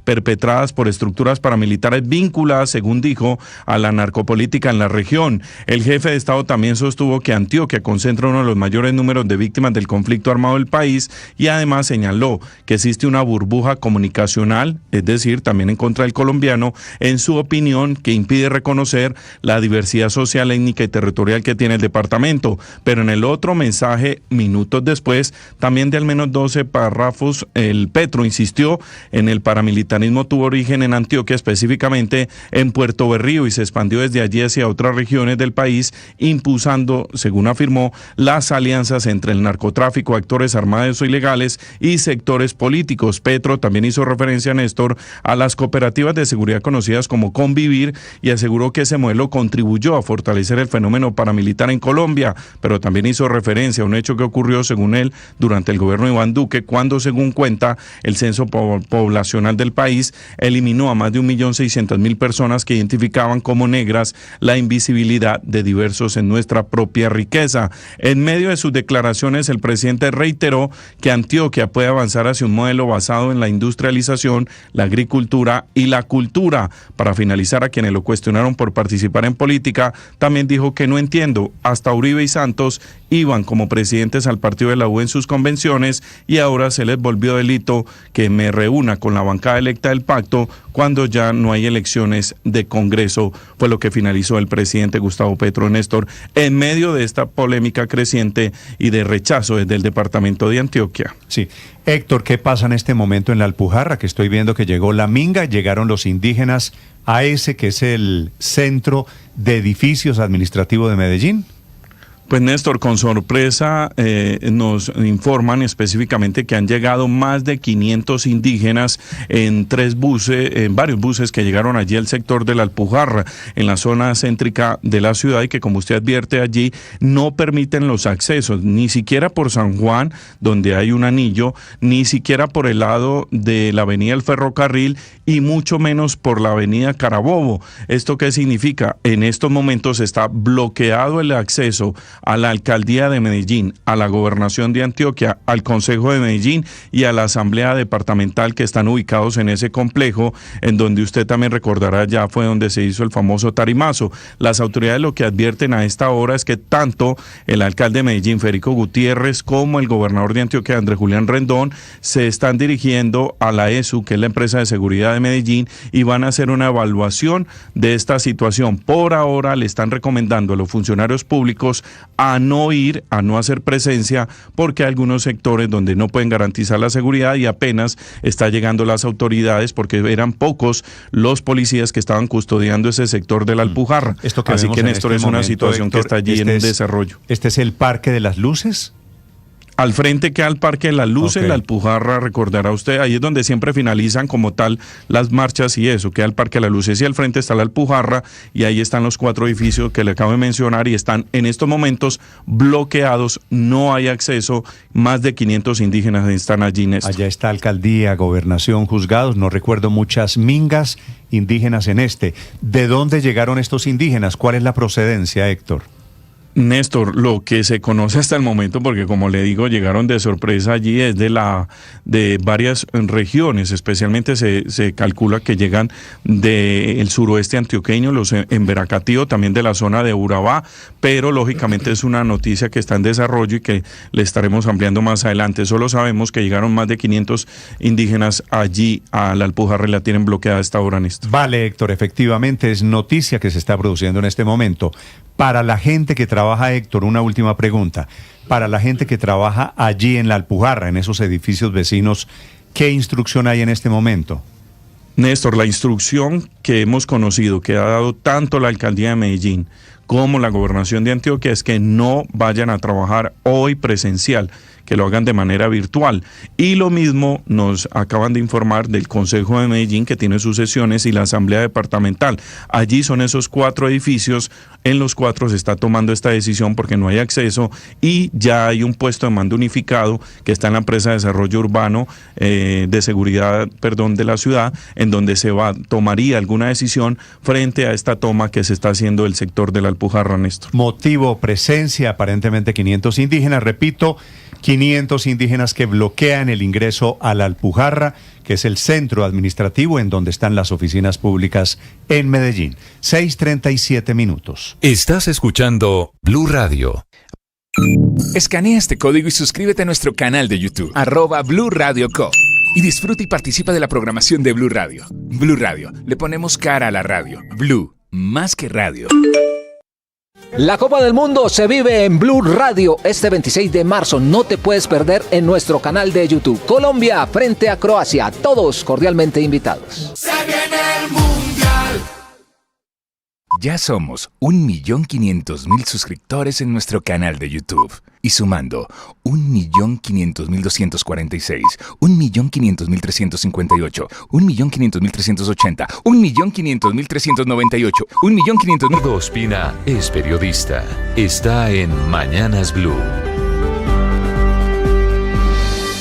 Speaker 7: perpetradas por estructuras paramilitares vinculadas, según dijo, a la narcopolítica en la región. El jefe de Estado también sostuvo que Antioquia concentra uno de los mayores números de víctimas del conflicto armado del país y además señaló que existe una burbuja comunicacional, es decir, también en contra del colombiano, en su opinión, que impide reconocer la diversidad social, étnica y territorial que tiene el departamento. Pero en el otro mensaje, minutos después, también de al menos 12 párrafos, el Petro insistió en el paramilitarismo tuvo origen en Antioquia, específicamente en Puerto Berrío, y se expandió desde allí hacia otras regiones del país, impulsando, según afirmó, las alianzas entre el narcotráfico, actores armados o ilegales y sectores políticos. Petro también hizo referencia, Néstor, a las cooperativas de seguridad conocidas como Convivir y aseguró que ese modelo contribuyó a fortalecer el fenómeno paramilitar en Colombia, pero también hizo referencia a un hecho que ocurrió, según él, durante el gobierno de Iván Duque, cuando, según cuenta, el censo poblacional del país eliminó a más de 1.600.000 personas que identificaban como negras, la invisibilidad de diversos en nuestra propia riqueza. En medio de sus declaraciones, el presidente reiteró que Antioquia puede avanzar hacia un modelo basado en la industrialización, la agricultura y la cultura. Para finalizar, a quienes lo cuestionaron por participar en política, también dijo que no entiendo, hasta Uribe y Santos iban como presidentes al partido de la U en sus convenciones y ahora se les volvió delito que me reúna con la bancada electa del pacto cuando ya no hay elecciones de Congreso, fue lo que finalizó el presidente Gustavo Petro, Néstor, en medio de esta polémica creciente y de rechazo desde el departamento de Antioquia.
Speaker 1: Sí. Héctor, ¿qué pasa en este momento en la Alpujarra? Que estoy viendo que llegó la Minga, llegaron los indígenas a ese que es el centro de edificios administrativo de Medellín.
Speaker 7: Pues Néstor, con sorpresa nos informan específicamente que han llegado más de 500 indígenas en varios buses que llegaron allí al sector de la Alpujarra, en la zona céntrica de la ciudad, y que, como usted advierte allí, no permiten los accesos, ni siquiera por San Juan, donde hay un anillo, ni siquiera por el lado de la avenida del Ferrocarril y mucho menos por la avenida Carabobo. ¿Esto qué significa? En estos momentos está bloqueado el acceso a la alcaldía de Medellín, a la gobernación de Antioquia, al Consejo de Medellín y a la Asamblea Departamental que están ubicados en ese complejo, en donde usted también recordará ya fue donde se hizo el famoso tarimazo. Las autoridades lo que advierten a esta hora es que tanto el alcalde de Medellín, Federico Gutiérrez, como el gobernador de Antioquia, Andrés Julián Rendón, se están dirigiendo a la ESU, que es la empresa de seguridad de Medellín, y van a hacer una evaluación de esta situación. Por ahora le están recomendando a los funcionarios públicos a no ir, a no hacer presencia, porque hay algunos sectores donde no pueden garantizar la seguridad y apenas está llegando las autoridades, porque eran pocos los policías que estaban custodiando ese sector de la Alpujarra. Así que, Néstor, es una situación, Héctor, que está allí en desarrollo.
Speaker 1: ¿Este es el Parque de las Luces?
Speaker 7: Al frente queda el Parque de las Luces, la Alpujarra, recordará usted, ahí es donde siempre finalizan como tal las marchas y eso, queda el Parque de las Luces y al frente está la Alpujarra y ahí están los 4 edificios que le acabo de mencionar y están en estos momentos bloqueados, no hay acceso, más de 500 indígenas están allí, Néstor.
Speaker 1: Allá está alcaldía, gobernación, juzgados, no recuerdo muchas mingas indígenas en este. ¿De dónde llegaron estos indígenas? ¿Cuál es la procedencia, Héctor?
Speaker 7: Néstor, lo que se conoce hasta el momento, porque como le digo, llegaron de sorpresa allí, es de varias regiones, especialmente se calcula que llegan del suroeste antioqueño, los en Veracatío, también de la zona de Urabá, pero lógicamente es una noticia que está en desarrollo y que le estaremos ampliando más adelante. Solo sabemos que llegaron más de 500 indígenas allí a la Alpujarra y la tienen bloqueada a esta hora, Néstor.
Speaker 1: Vale, Héctor, efectivamente es noticia que se está produciendo en este momento. Para la gente que trabaja, Héctor, una última pregunta. Para la gente que trabaja allí en la Alpujarra, en esos edificios vecinos, ¿qué instrucción hay en este momento?
Speaker 7: Néstor, la instrucción que hemos conocido, que ha dado tanto la alcaldía de Medellín como la gobernación de Antioquia, es que no vayan a trabajar hoy presencial, que lo hagan de manera virtual. Y lo mismo nos acaban de informar del Consejo de Medellín, que tiene sus sesiones, y la Asamblea Departamental. Allí son esos 4 edificios, en los 4 se está tomando esta decisión porque no hay acceso y ya hay un puesto de mando unificado que está en la empresa de desarrollo urbano de seguridad, de la ciudad, en donde tomaría alguna decisión frente a esta toma que se está haciendo del sector de la Alpujarra, Néstor.
Speaker 1: Motivo, presencia, aparentemente 500 indígenas, repito, 500 indígenas que bloquean el ingreso a la Alpujarra, que es el centro administrativo en donde están las oficinas públicas en Medellín. 6:37 minutos.
Speaker 27: Estás escuchando Blue Radio.
Speaker 30: Escanea este código y suscríbete a nuestro canal de YouTube, @Blue Radio Co. Y disfruta y participa de la programación de Blue Radio. Blue Radio, le ponemos cara a la radio. Blue, más que radio.
Speaker 12: La Copa del Mundo se vive en Blue Radio este 26 de marzo. No te puedes perder en nuestro canal de YouTube. Colombia frente a Croacia. Todos cordialmente invitados.
Speaker 31: Se viene el Mundial.
Speaker 30: Ya somos 1.500.000 suscriptores en nuestro canal de YouTube. Y sumando 1.500.246, 1.500.358, 1.500.380, 1.500.398, 1.500.000...
Speaker 27: Eduardo Ospina es periodista. Está en Mañanas Blue.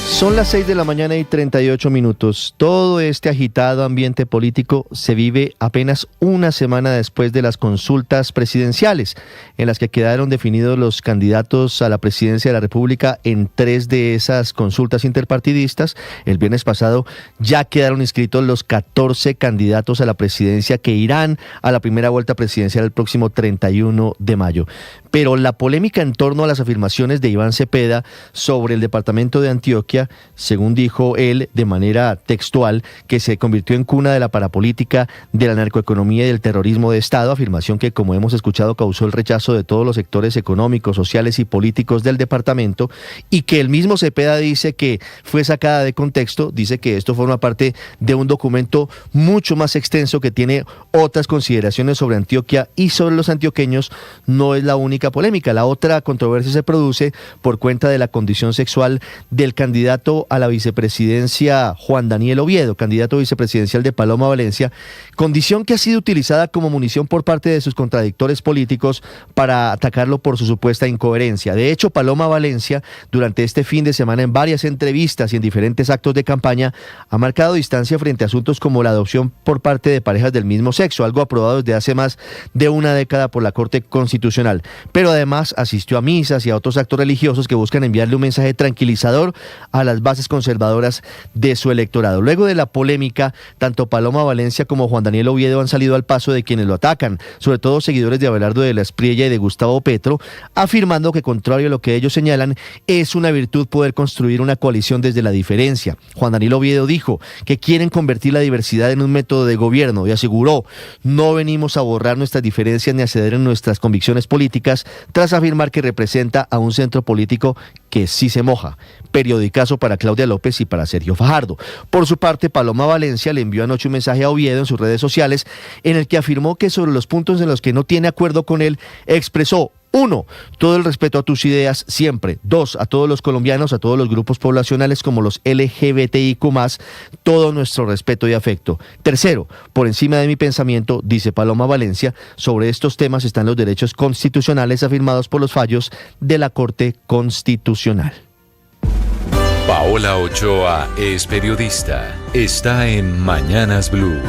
Speaker 2: Son las 6 de la mañana y 38 minutos. Todo este agitado ambiente político se vive apenas una semana después de las consultas presidenciales, en las que quedaron definidos los candidatos a la presidencia de la República en 3 de esas consultas interpartidistas. El viernes pasado ya quedaron inscritos los 14 candidatos a la presidencia que irán a la primera vuelta presidencial el próximo 31 de mayo. Pero la polémica en torno a las afirmaciones de Iván Cepeda sobre el departamento de Antioquia, según dijo él de manera textual, que se convirtió en cuna de la parapolítica, de la narcoeconomía y del terrorismo de Estado, afirmación que, como hemos escuchado, causó el rechazo de todos los sectores económicos, sociales y políticos del departamento, y que el mismo Cepeda dice que fue sacada de contexto, dice que esto forma parte de un documento mucho más extenso que tiene otras consideraciones sobre Antioquia y sobre los antioqueños. No es la única polémica. La otra controversia se produce por cuenta de la condición sexual del candidato candidato a la vicepresidencia Juan Daniel Oviedo, candidato vicepresidencial de Paloma Valencia, condición que ha sido utilizada como munición por parte de sus contradictores políticos para atacarlo por su supuesta incoherencia. De hecho, Paloma Valencia, durante este fin de semana en varias entrevistas y en diferentes actos de campaña, ha marcado distancia frente a asuntos como la adopción por parte de parejas del mismo sexo, algo aprobado desde hace más de una década por la Corte Constitucional. Pero además asistió a misas y a otros actos religiosos que buscan enviarle un mensaje tranquilizador a las bases conservadoras de su electorado. Luego de la polémica, tanto Paloma Valencia como Juan Daniel Oviedo han salido al paso de quienes lo atacan, sobre todo seguidores de Abelardo de la Espriella y de Gustavo Petro, afirmando que, contrario a lo que ellos señalan, es una virtud poder construir una coalición desde la diferencia. Juan Daniel Oviedo dijo que quieren convertir la diversidad en un método de gobierno y aseguró: no venimos a borrar nuestras diferencias ni a ceder en nuestras convicciones políticas, tras afirmar que representa a un centro político que sí se moja. Periodicazo para Claudia López y para Sergio Fajardo. Por su parte, Paloma Valencia le envió anoche un mensaje a Oviedo en sus redes sociales en el que afirmó que sobre los puntos en los que no tiene acuerdo con él, expresó: 1. Todo el respeto a tus ideas siempre. 2. A todos los colombianos, a todos los grupos poblacionales como los LGBTIQ+, todo nuestro respeto y afecto. 3. Por encima de mi pensamiento, dice Paloma Valencia, sobre estos temas están los derechos constitucionales afirmados por los fallos de la Corte Constitucional.
Speaker 27: Paola Ochoa es periodista. Está en Mañanas Blue.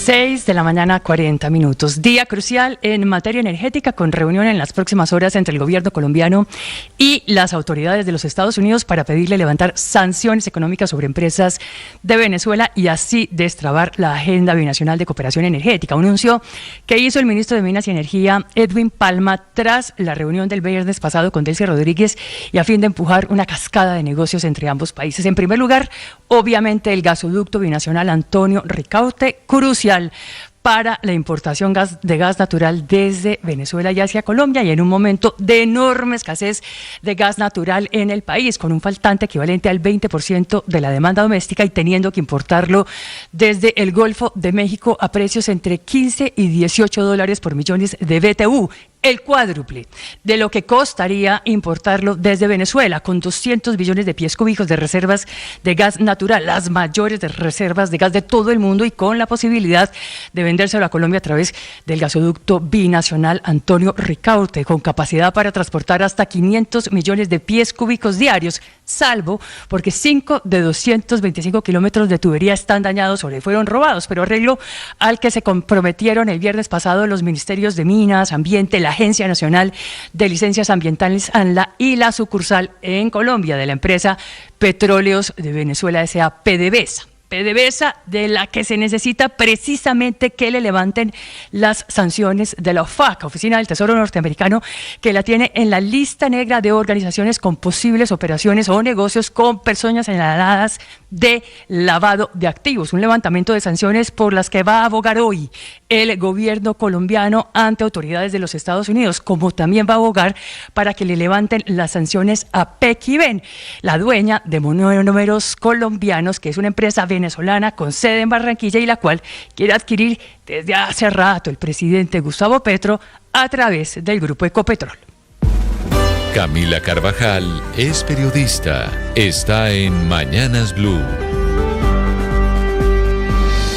Speaker 28: 6 de la mañana, 40 minutos. Día crucial en materia energética, con reunión en las próximas horas entre el gobierno colombiano y las autoridades de los Estados Unidos para pedirle levantar sanciones económicas sobre empresas de Venezuela y así destrabar la agenda binacional de cooperación energética. Un anuncio que hizo el ministro de Minas y Energía, Edwin Palma, tras la reunión del viernes pasado con Delcy Rodríguez y a fin de empujar una cascada de negocios entre ambos países. En primer lugar, obviamente, el gasoducto binacional Antonio Ricaurte, crucial para la importación de gas natural desde Venezuela y hacia Colombia, y en un momento de enorme escasez de gas natural en el país, con un faltante equivalente al 20% de la demanda doméstica y teniendo que importarlo desde el Golfo de México a precios entre 15 y 18 dólares por millones de BTU. El cuádruple de lo que costaría importarlo desde Venezuela, con 200 billones de pies cúbicos de reservas de gas natural, las mayores de reservas de gas de todo el mundo, y con la posibilidad de vendérselo a Colombia a través del gasoducto binacional Antonio Ricaurte, con capacidad para transportar hasta 500 millones de pies cúbicos diarios, salvo porque 5 de 225 kilómetros de tubería están dañados o le fueron robados, pero arreglo al que se comprometieron el viernes pasado los ministerios de Minas, Ambiente, la Agencia Nacional de Licencias Ambientales, ANLA, y la sucursal en Colombia de la empresa Petróleos de Venezuela S.A., PDVSA. PDVSA, de la que se necesita precisamente que le levanten las sanciones de la OFAC, Oficina del Tesoro Norteamericano, que la tiene en la lista negra de organizaciones con posibles operaciones o negocios con personas señaladas de lavado de activos. Un levantamiento de sanciones por las que va a abogar hoy el gobierno colombiano ante autoridades de los Estados Unidos, como también va a abogar para que le levanten las sanciones a Pequiven, la dueña de Monómeros Colombianos, que es una empresa venezolana con sede en Barranquilla y la cual quiere adquirir desde hace rato el presidente Gustavo Petro a través del grupo Ecopetrol.
Speaker 27: Camila Carvajal es periodista. Está en Mañanas Blue.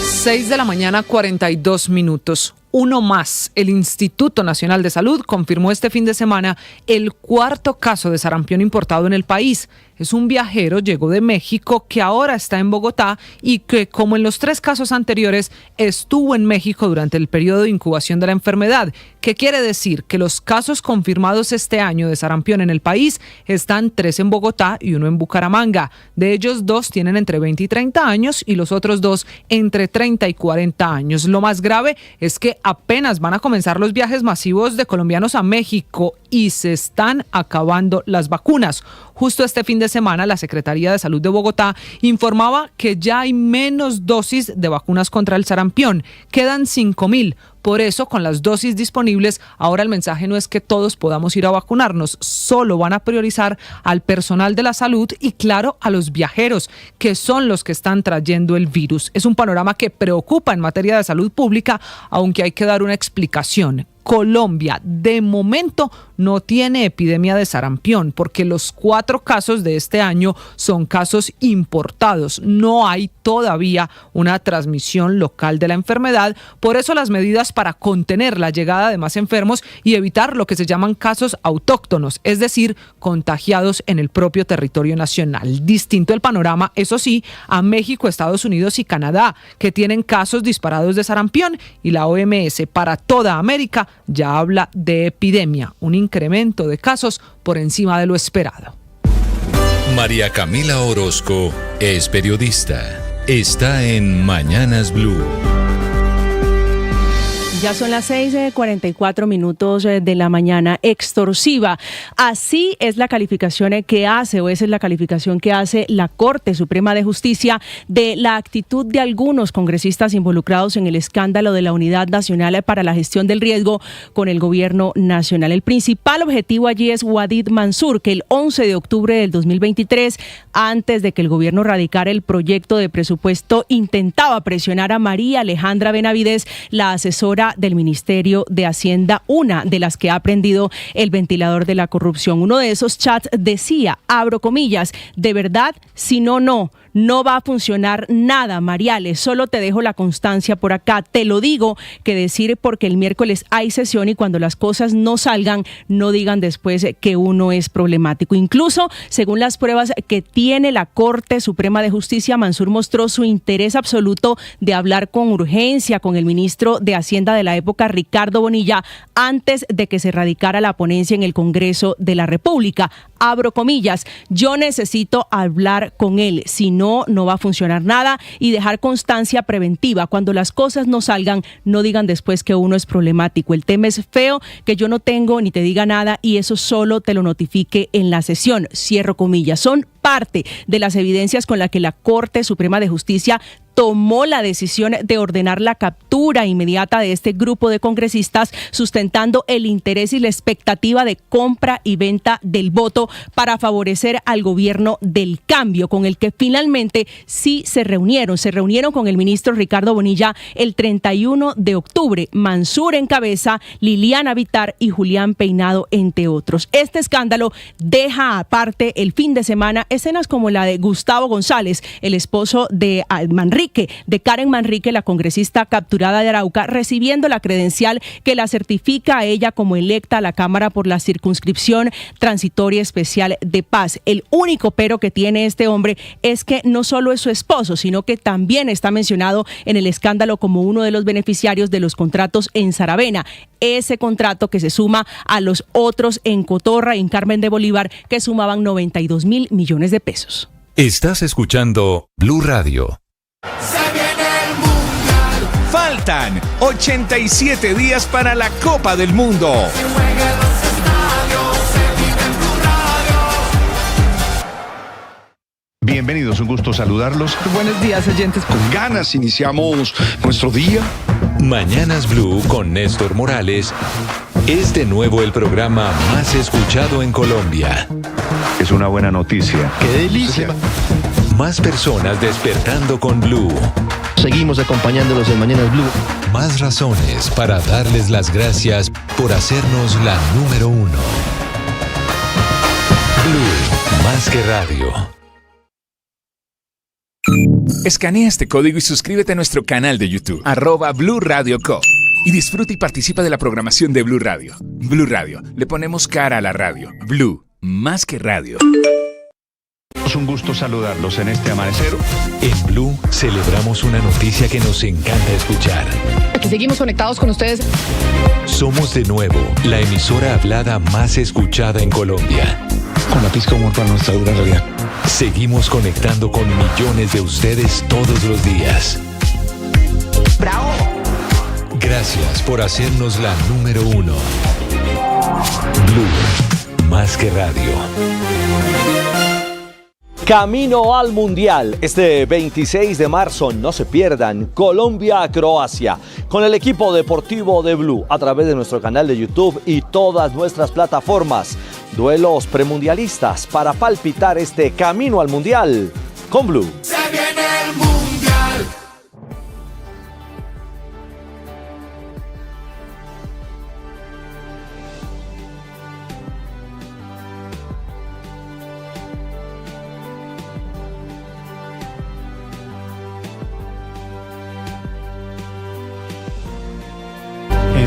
Speaker 13: 6 de la mañana, 42 minutos. Uno más. El Instituto Nacional de Salud confirmó este fin de semana el 4º caso de sarampión importado en el país. Es un viajero, llegó de México, que ahora está en Bogotá y que, como en los 3 casos anteriores, estuvo en México durante el periodo de incubación de la enfermedad. ¿Qué quiere decir? Que los casos confirmados este año de sarampión en el país están 3 en Bogotá y 1 en Bucaramanga. De ellos, 2 tienen entre 20 y 30 años y los otros 2 entre 30 y 40 años. Lo más grave es que apenas van a comenzar los viajes masivos de colombianos a México y se están acabando las vacunas. Justo este fin de semana, la Secretaría de Salud de Bogotá informaba que ya hay menos dosis de vacunas contra el sarampión. Quedan 5.000. Por eso, con las dosis disponibles, ahora el mensaje no es que todos podamos ir a vacunarnos, solo van a priorizar al personal de la salud y, claro, a los viajeros, que son los que están trayendo el virus. Es un panorama que preocupa en materia de salud pública, aunque hay que dar una explicación. Colombia, de momento, no tiene epidemia de sarampión porque los 4 casos de este año son casos importados. No hay todavía una transmisión local de la enfermedad. Por eso las medidas para contener la llegada de más enfermos y evitar lo que se llaman casos autóctonos, es decir, contagiados en el propio territorio nacional. Distinto el panorama, eso sí, a México, Estados Unidos y Canadá, que tienen casos disparados de sarampión, y la OMS para toda América ya habla de epidemia, un incremento de casos por encima de lo esperado.
Speaker 27: María Camila Orozco es periodista. Está en Mañanas Blue.
Speaker 14: Ya son las 6:44 de la mañana. Extorsiva. Así es la calificación que hace, o esa es la calificación que hace la Corte Suprema de Justicia de la actitud de algunos congresistas involucrados en el escándalo de la Unidad Nacional para la Gestión del Riesgo con el Gobierno Nacional. El principal objetivo allí es Wadid Mansur, que el 11 de octubre del 2023, antes de que el gobierno radicara el proyecto de presupuesto, intentaba presionar a María Alejandra Benavides, la asesora del Ministerio de Hacienda, una de las que ha prendido el ventilador de la corrupción. Uno de esos chats decía, abro comillas, de verdad, si no, no va a funcionar nada, Mariales, solo te dejo la constancia por acá, te lo digo, que decir porque el miércoles hay sesión y cuando las cosas no salgan, no digan después que uno es problemático. Incluso, según las pruebas que tiene la Corte Suprema de Justicia, Mansur mostró su interés absoluto de hablar con urgencia con el ministro de Hacienda de la época, Ricardo Bonilla, antes de que se radicara la ponencia en el Congreso de la República. Abro comillas, yo necesito hablar con él, si no, no va a funcionar nada, y dejar constancia preventiva. Cuando las cosas no salgan, no digan después que uno es problemático. El tema es feo, que yo no tengo ni te diga nada y eso solo te lo notifique en la sesión. Cierro comillas. Son parte de las evidencias con las que la Corte Suprema de Justicia tomó la decisión de ordenar la captura inmediata de este grupo de congresistas, sustentando el interés y la expectativa de compra y venta del voto para favorecer al gobierno del cambio, con el que finalmente sí se reunieron. Se reunieron con el ministro Ricardo Bonilla el 31 de octubre. Mansur en cabeza, Liliana Vitar y Julián Peinado, entre otros. Este escándalo deja aparte el fin de semana escenas como la de Gustavo González, el esposo de Karen Manrique, la congresista capturada de Arauca, recibiendo la credencial que la certifica a ella como electa a la Cámara por la circunscripción transitoria especial de Paz. El único pero que tiene este hombre es que no solo es su esposo, sino que también está mencionado en el escándalo como uno de los beneficiarios de los contratos en Saravena. Ese contrato que se suma a los otros en Cotorra y en Carmen de Bolívar, que sumaban 92.000 millones de pesos.
Speaker 27: Estás escuchando Blue Radio.
Speaker 31: Se viene el Mundial.
Speaker 15: Faltan 87 días para la Copa del Mundo.
Speaker 31: Se juega en los estadios, se vive en Blue Radio.
Speaker 1: Bienvenidos, un gusto saludarlos.
Speaker 13: Buenos días, oyentes.
Speaker 6: Con ganas iniciamos nuestro día.
Speaker 27: Mañanas Blue con Néstor Morales. Es de nuevo el programa más escuchado en Colombia.
Speaker 1: Es una buena noticia.
Speaker 2: ¡Qué delicia!
Speaker 27: Más personas despertando con Blue.
Speaker 2: Seguimos acompañándolos en Mañanas Blue.
Speaker 27: Más razones para darles las gracias por hacernos la número 1. Blue, más que radio.
Speaker 30: Escanea este código y suscríbete a nuestro canal de YouTube, @Blue Radio Co. Y disfruta y participa de la programación de Blue Radio. Blue Radio, le ponemos cara a la radio. Blue, más que radio.
Speaker 1: Es un gusto saludarlos en este amanecer.
Speaker 27: En Blue celebramos una noticia que nos encanta escuchar.
Speaker 13: Aquí seguimos conectados con ustedes.
Speaker 27: Somos de nuevo la emisora hablada más escuchada en Colombia.
Speaker 6: Con la pizca humor para nuestra dura realidad.
Speaker 27: Seguimos conectando con millones de ustedes todos los días.
Speaker 13: ¡Bravo!
Speaker 27: Gracias por hacernos la número 1. Blue, más que radio.
Speaker 16: Camino al Mundial, este 26 de marzo, no se pierdan, Colombia-Croacia, con el equipo deportivo de Blue, a través de nuestro canal de YouTube y todas nuestras plataformas. Duelos premundialistas para palpitar este camino al Mundial con Blue.
Speaker 31: Se viene el Mundial.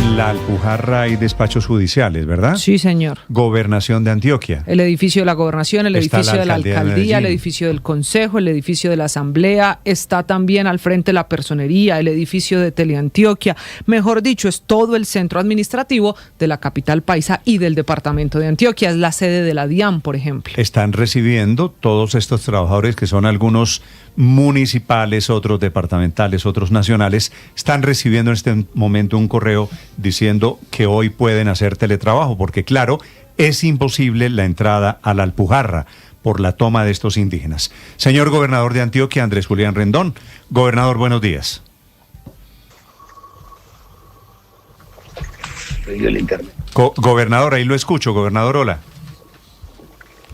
Speaker 1: En la Alpujarra hay despachos judiciales, ¿verdad?
Speaker 13: Sí, señor.
Speaker 1: Gobernación de Antioquia.
Speaker 13: El edificio de la gobernación, el
Speaker 1: Está
Speaker 13: edificio de la alcaldía, el edificio del consejo, el edificio de la asamblea, está también al frente la personería, el edificio de Teleantioquia. Mejor dicho, es todo el centro administrativo de la capital paisa y del departamento de Antioquia. Es la sede de la DIAN, por ejemplo.
Speaker 1: Están recibiendo todos estos trabajadores, que son algunos municipales, otros departamentales, otros nacionales, están recibiendo en este momento un correo diciendo que hoy pueden hacer teletrabajo, porque claro, es imposible la entrada a la Alpujarra por la toma de estos indígenas. Señor gobernador de Antioquia, Andrés Julián Rendón. Gobernador, buenos días. Gobernador, ahí lo escucho. Gobernador, hola.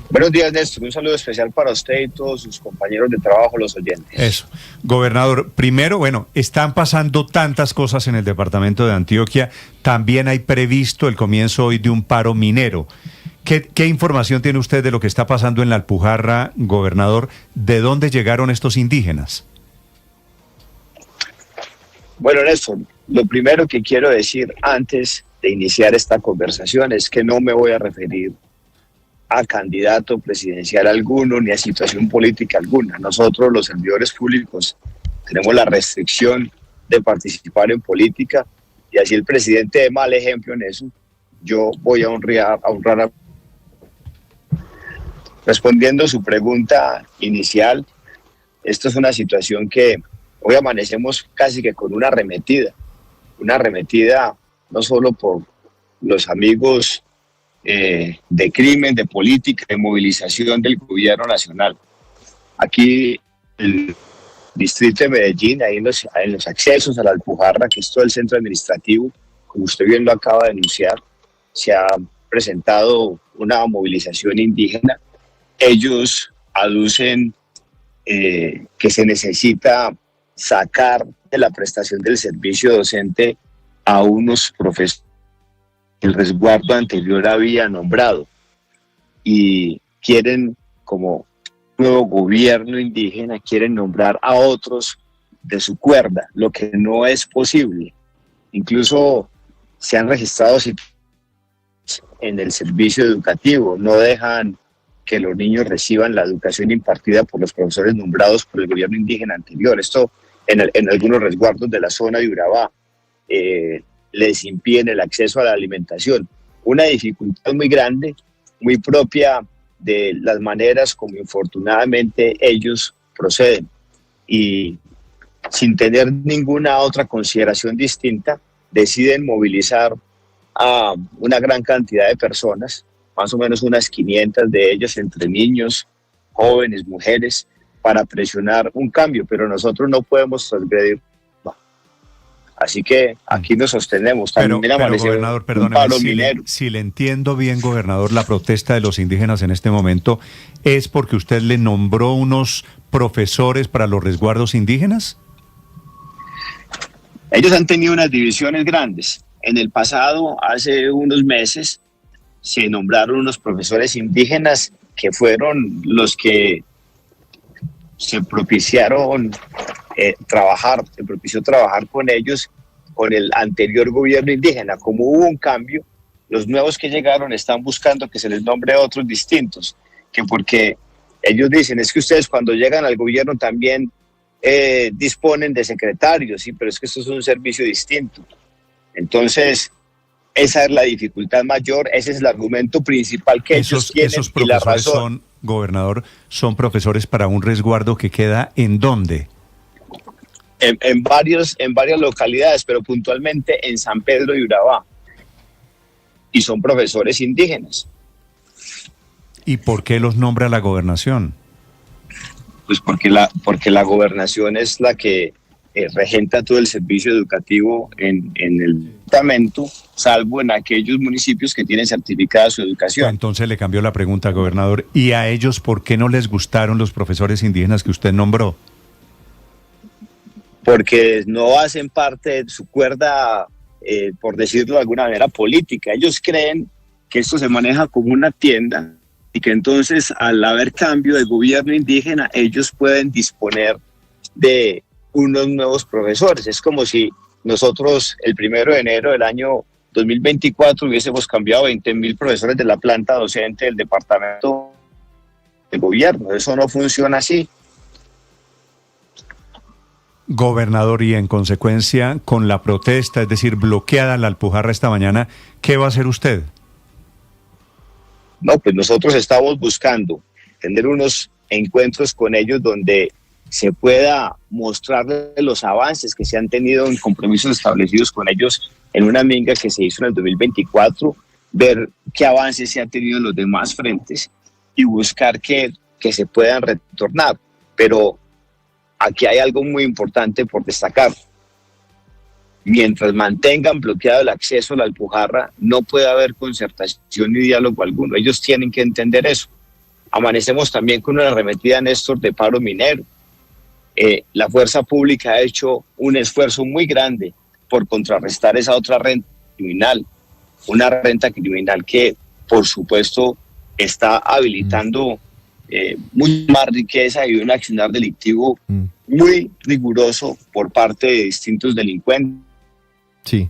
Speaker 17: Buenos días, Néstor. Un saludo especial para usted y todos sus compañeros de trabajo, los oyentes.
Speaker 1: Eso. Gobernador, primero, bueno, están pasando tantas cosas en el departamento de Antioquia. También hay previsto el comienzo hoy de un paro minero. ¿Qué información tiene usted de lo que está pasando en la Alpujarra, gobernador? ¿De dónde llegaron estos indígenas?
Speaker 17: Bueno, Néstor, lo primero que quiero decir antes de iniciar esta conversación es que no me voy a referir a candidato presidencial alguno ni a situación política alguna. Nosotros, los servidores públicos, tenemos la restricción de participar en política, y así el presidente dé mal ejemplo en eso, yo voy a honrar. Respondiendo a su pregunta inicial, esto es una situación que hoy amanecemos casi que con una arremetida no solo por los amigos de crimen, de política, de movilización del gobierno nacional. Aquí el distrito de Medellín, ahí en los accesos a la Alpujarra, que es todo el centro administrativo, como usted bien lo acaba de anunciar, se ha presentado una movilización indígena. Ellos aducen que se necesita sacar de la prestación del servicio docente a unos profesores que el resguardo anterior había nombrado, y quieren, como nuevo gobierno indígena, quieren nombrar a otros de su cuerda, lo que no es posible. Incluso se han registrado en el servicio educativo, no dejan que los niños reciban la educación impartida por los profesores nombrados por el gobierno indígena anterior. Esto en algunos resguardos de la zona de Urabá. Les impiden el acceso a la alimentación. Una dificultad muy grande, muy propia de las maneras como infortunadamente ellos proceden. Y sin tener ninguna otra consideración distinta, deciden movilizar a una gran cantidad de personas, más o menos unas 500 de ellos, entre niños, jóvenes, mujeres, para presionar un cambio, pero nosotros no podemos transgredir. Así que aquí nos sostenemos.
Speaker 1: Pero gobernador, perdóneme, si le entiendo bien, gobernador, la protesta de los indígenas en este momento es porque usted le nombró unos profesores para los resguardos indígenas.
Speaker 17: Ellos han tenido unas divisiones grandes. En el pasado, hace unos meses, se nombraron unos profesores indígenas que fueron los que se propiciaron se propició trabajar con ellos, con el anterior gobierno indígena. Como hubo un cambio, los nuevos que llegaron están buscando que se les nombre a otros distintos, que porque ellos dicen, es que ustedes cuando llegan al gobierno también disponen de secretarios, sí, pero es que esto es un servicio distinto. Entonces, esa es la dificultad mayor, ese es el argumento principal que ellos tienen.
Speaker 1: Esos profesores son, gobernador, son profesores para un resguardo que queda ¿en dónde?
Speaker 17: En varias localidades, pero puntualmente en San Pedro de Urabá. Y son profesores indígenas.
Speaker 1: ¿Y por qué los nombra la gobernación?
Speaker 17: Pues porque la gobernación es la que regenta todo el servicio educativo en el departamento, salvo en aquellos municipios que tienen certificada su educación.
Speaker 1: Entonces le cambió la pregunta, gobernador. ¿Y a ellos por qué no les gustaron los profesores indígenas que usted nombró?
Speaker 17: Porque no hacen parte de su cuerda, por decirlo de alguna manera, política. Ellos creen que esto se maneja como una tienda y que entonces, al haber cambio de gobierno indígena, ellos pueden disponer de unos nuevos profesores. Es como si nosotros el 1 de enero del año 2024 hubiésemos cambiado 20.000 profesores de la planta docente del departamento de gobierno. Eso no funciona así.
Speaker 1: Gobernador, y en consecuencia, con la protesta, es decir, bloqueada la Alpujarra esta mañana, ¿qué va a hacer usted?
Speaker 17: No, pues nosotros estamos buscando tener unos encuentros con ellos donde se pueda mostrarles los avances que se han tenido en compromisos establecidos con ellos en una minga que se hizo en el 2024, ver qué avances se han tenido en los demás frentes y buscar que se puedan retornar. Pero aquí hay algo muy importante por destacar. Mientras mantengan bloqueado el acceso a la Alpujarra, no puede haber concertación ni diálogo alguno. Ellos tienen que entender eso. Amanecemos también con una arremetida, Néstor, de paro minero. La fuerza pública ha hecho un esfuerzo muy grande por contrarrestar esa otra renta criminal, una renta criminal que, por supuesto, está habilitando mucha más riqueza y un accionar delictivo muy riguroso por parte de distintos delincuentes.
Speaker 2: Sí.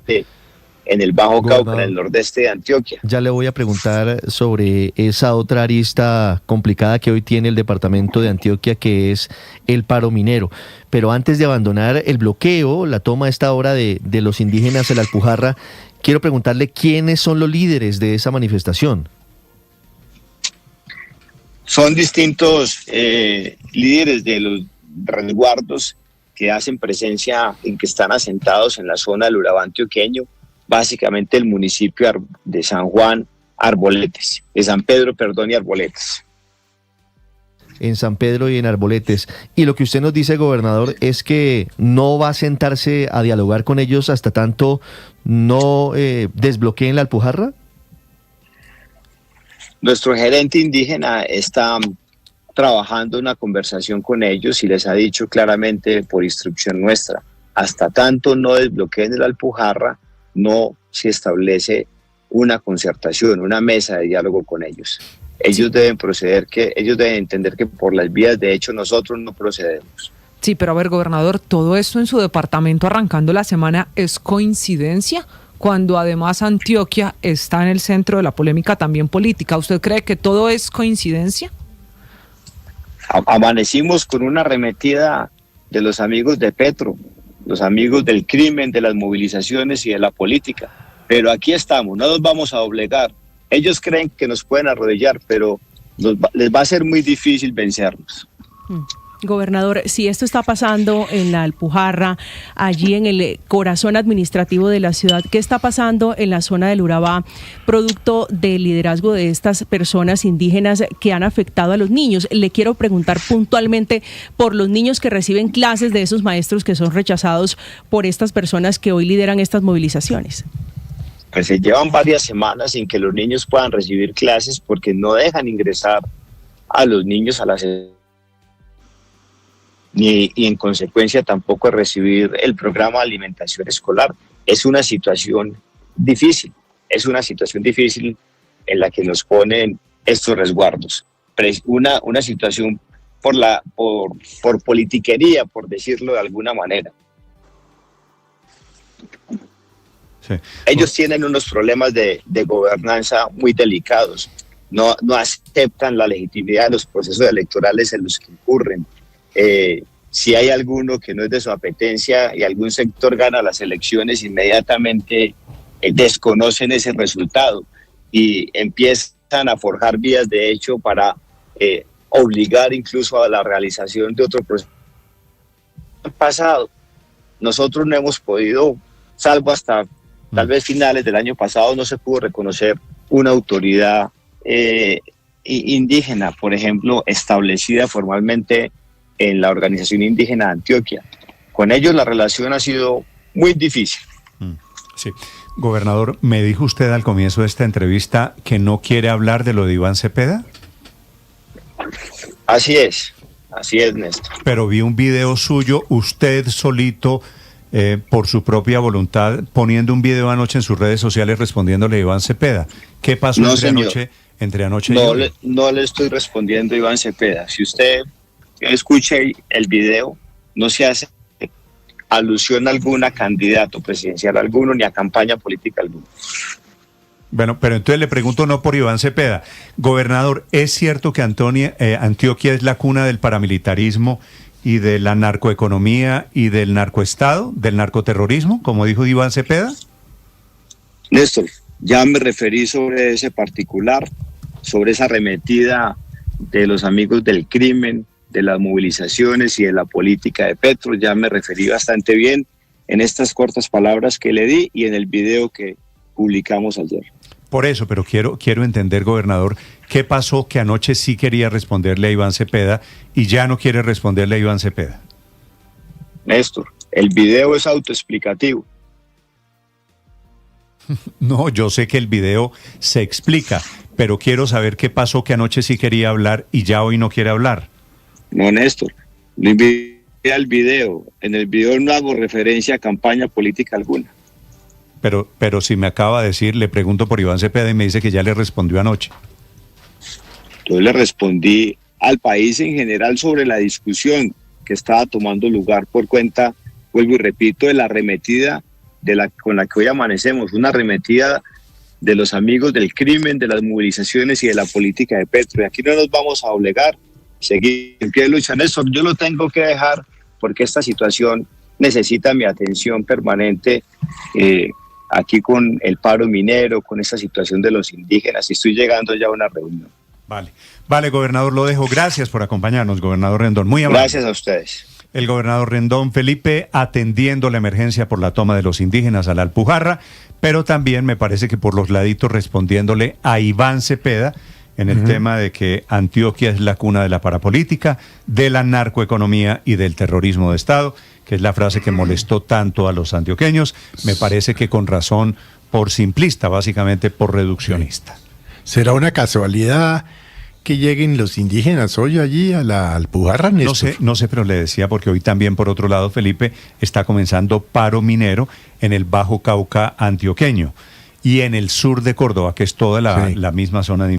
Speaker 17: En el Bajo Cauca, en el nordeste de Antioquia.
Speaker 2: Ya le voy a preguntar sobre esa otra arista complicada que hoy tiene el departamento de Antioquia, que es el paro minero. Pero antes de abandonar el bloqueo, la toma a esta hora de los indígenas en la Alpujarra, quiero preguntarle quiénes son los líderes de esa manifestación.
Speaker 17: Son distintos líderes de los resguardos que hacen presencia, en que están asentados en la zona del Urabá antioqueño, básicamente el municipio de San Juan, Arboletes, de San Pedro, perdón, y Arboletes.
Speaker 2: En San Pedro y en Arboletes. Y lo que usted nos dice, gobernador, es que no va a sentarse a dialogar con ellos hasta tanto no desbloqueen la Alpujarra.
Speaker 17: Nuestro gerente indígena está trabajando una conversación con ellos y les ha dicho claramente por instrucción nuestra, hasta tanto no desbloqueen la Alpujarra, no se establece una concertación, una mesa de diálogo con ellos. Ellos deben ellos deben entender que por las vías de hecho nosotros no procedemos.
Speaker 13: Sí, pero a ver, gobernador, ¿todo esto en su departamento arrancando la semana es coincidencia? Cuando además Antioquia está en el centro de la polémica también política. ¿Usted cree que todo es coincidencia?
Speaker 17: Amanecimos con una arremetida de los amigos de Petro, los amigos del crimen, de las movilizaciones y de la política. Pero aquí estamos, no nos vamos a doblegar. Ellos creen que nos pueden arrodillar, pero les va a ser muy difícil vencernos.
Speaker 14: Gobernador, si esto está pasando en la Alpujarra, allí en el corazón administrativo de la ciudad, ¿qué está pasando en la zona del Urabá, producto del liderazgo de estas personas indígenas que han afectado a los niños? Le quiero preguntar puntualmente por los niños que reciben clases de esos maestros que son rechazados por estas personas que hoy lideran estas movilizaciones.
Speaker 17: Pues se llevan varias semanas sin que los niños puedan recibir clases porque no dejan ingresar a los niños a las y en consecuencia tampoco recibir el programa de alimentación escolar. Es una situación difícil en la que nos ponen estos resguardos. Una situación por politiquería, por decirlo de alguna manera.
Speaker 1: Sí.
Speaker 17: Ellos tienen unos problemas de gobernanza muy delicados. No aceptan la legitimidad de los procesos electorales en los que incurren. Si hay alguno que no es de su apetencia y algún sector gana las elecciones, inmediatamente desconocen ese resultado y empiezan a forjar vías de hecho para obligar incluso a la realización de otro proceso. En el pasado, nosotros no hemos podido, salvo hasta tal vez finales del año pasado, no se pudo reconocer una autoridad indígena, por ejemplo, establecida formalmente en la Organización Indígena de Antioquia. Con ellos la relación ha sido muy difícil.
Speaker 1: Sí. Gobernador, me dijo usted al comienzo de esta entrevista que no quiere hablar de lo de Iván Cepeda.
Speaker 17: Así es, Néstor.
Speaker 1: Pero vi un video suyo, usted solito, por su propia voluntad, poniendo un video anoche en sus redes sociales respondiéndole a Iván Cepeda. ¿Qué pasó entre anoche y hoy?
Speaker 17: No le estoy respondiendo a Iván Cepeda. Si usted escuche el video, no se hace alusión alguna a candidato presidencial alguno ni a campaña política alguna.
Speaker 1: Bueno, pero entonces le pregunto no por Iván Cepeda. Gobernador, ¿es cierto que Antioquia es la cuna del paramilitarismo y de la narcoeconomía y del narcoestado, del narcoterrorismo, como dijo Iván Cepeda?
Speaker 17: Néstor, ya me referí sobre ese particular, sobre esa arremetida de los amigos del crimen, de las movilizaciones y de la política de Petro. Ya me referí bastante bien en estas cortas palabras que le di y en el video que publicamos ayer.
Speaker 1: Por eso, pero quiero entender, gobernador, ¿qué pasó que anoche sí quería responderle a Iván Cepeda y ya no quiere responderle a Iván Cepeda?
Speaker 17: Néstor, el video es autoexplicativo.
Speaker 1: No, yo sé que el video se explica, pero quiero saber qué pasó que anoche sí quería hablar y ya hoy no quiere hablar.
Speaker 17: No, Néstor, lo invité al video. En el video no hago referencia a campaña política alguna.
Speaker 1: Pero si me acaba de decir, le pregunto por Iván Cepeda y me dice que ya le respondió anoche.
Speaker 17: Yo le respondí al país en general sobre la discusión que estaba tomando lugar por cuenta, vuelvo y repito, de la arremetida con la que hoy amanecemos, una arremetida de los amigos del crimen, de las movilizaciones y de la política de Petro. Y aquí no nos vamos a obligar, seguir en pie de lucha. Néstor, yo lo tengo que dejar porque esta situación necesita mi atención permanente, aquí con el paro minero, con esta situación de los indígenas, y estoy llegando ya a una reunión.
Speaker 1: Vale, gobernador, lo dejo. Gracias por acompañarnos, gobernador Rendón. Muy amable.
Speaker 17: Gracias a ustedes.
Speaker 1: El gobernador Rendón Felipe atendiendo la emergencia por la toma de los indígenas a la Alpujarra, pero también me parece que por los laditos respondiéndole a Iván Cepeda en el tema de que Antioquia es la cuna de la parapolítica, de la narcoeconomía y del terrorismo de Estado, que es la frase que molestó tanto a los antioqueños, me parece que con razón, por simplista, básicamente por reduccionista.
Speaker 5: ¿Será una casualidad que lleguen los indígenas hoy allí a la Alpujarra, Néstor?
Speaker 1: No sé, pero le decía porque hoy también, por otro lado, Felipe, está comenzando paro minero en el Bajo Cauca antioqueño y en el sur de Córdoba, que es toda la misma zona de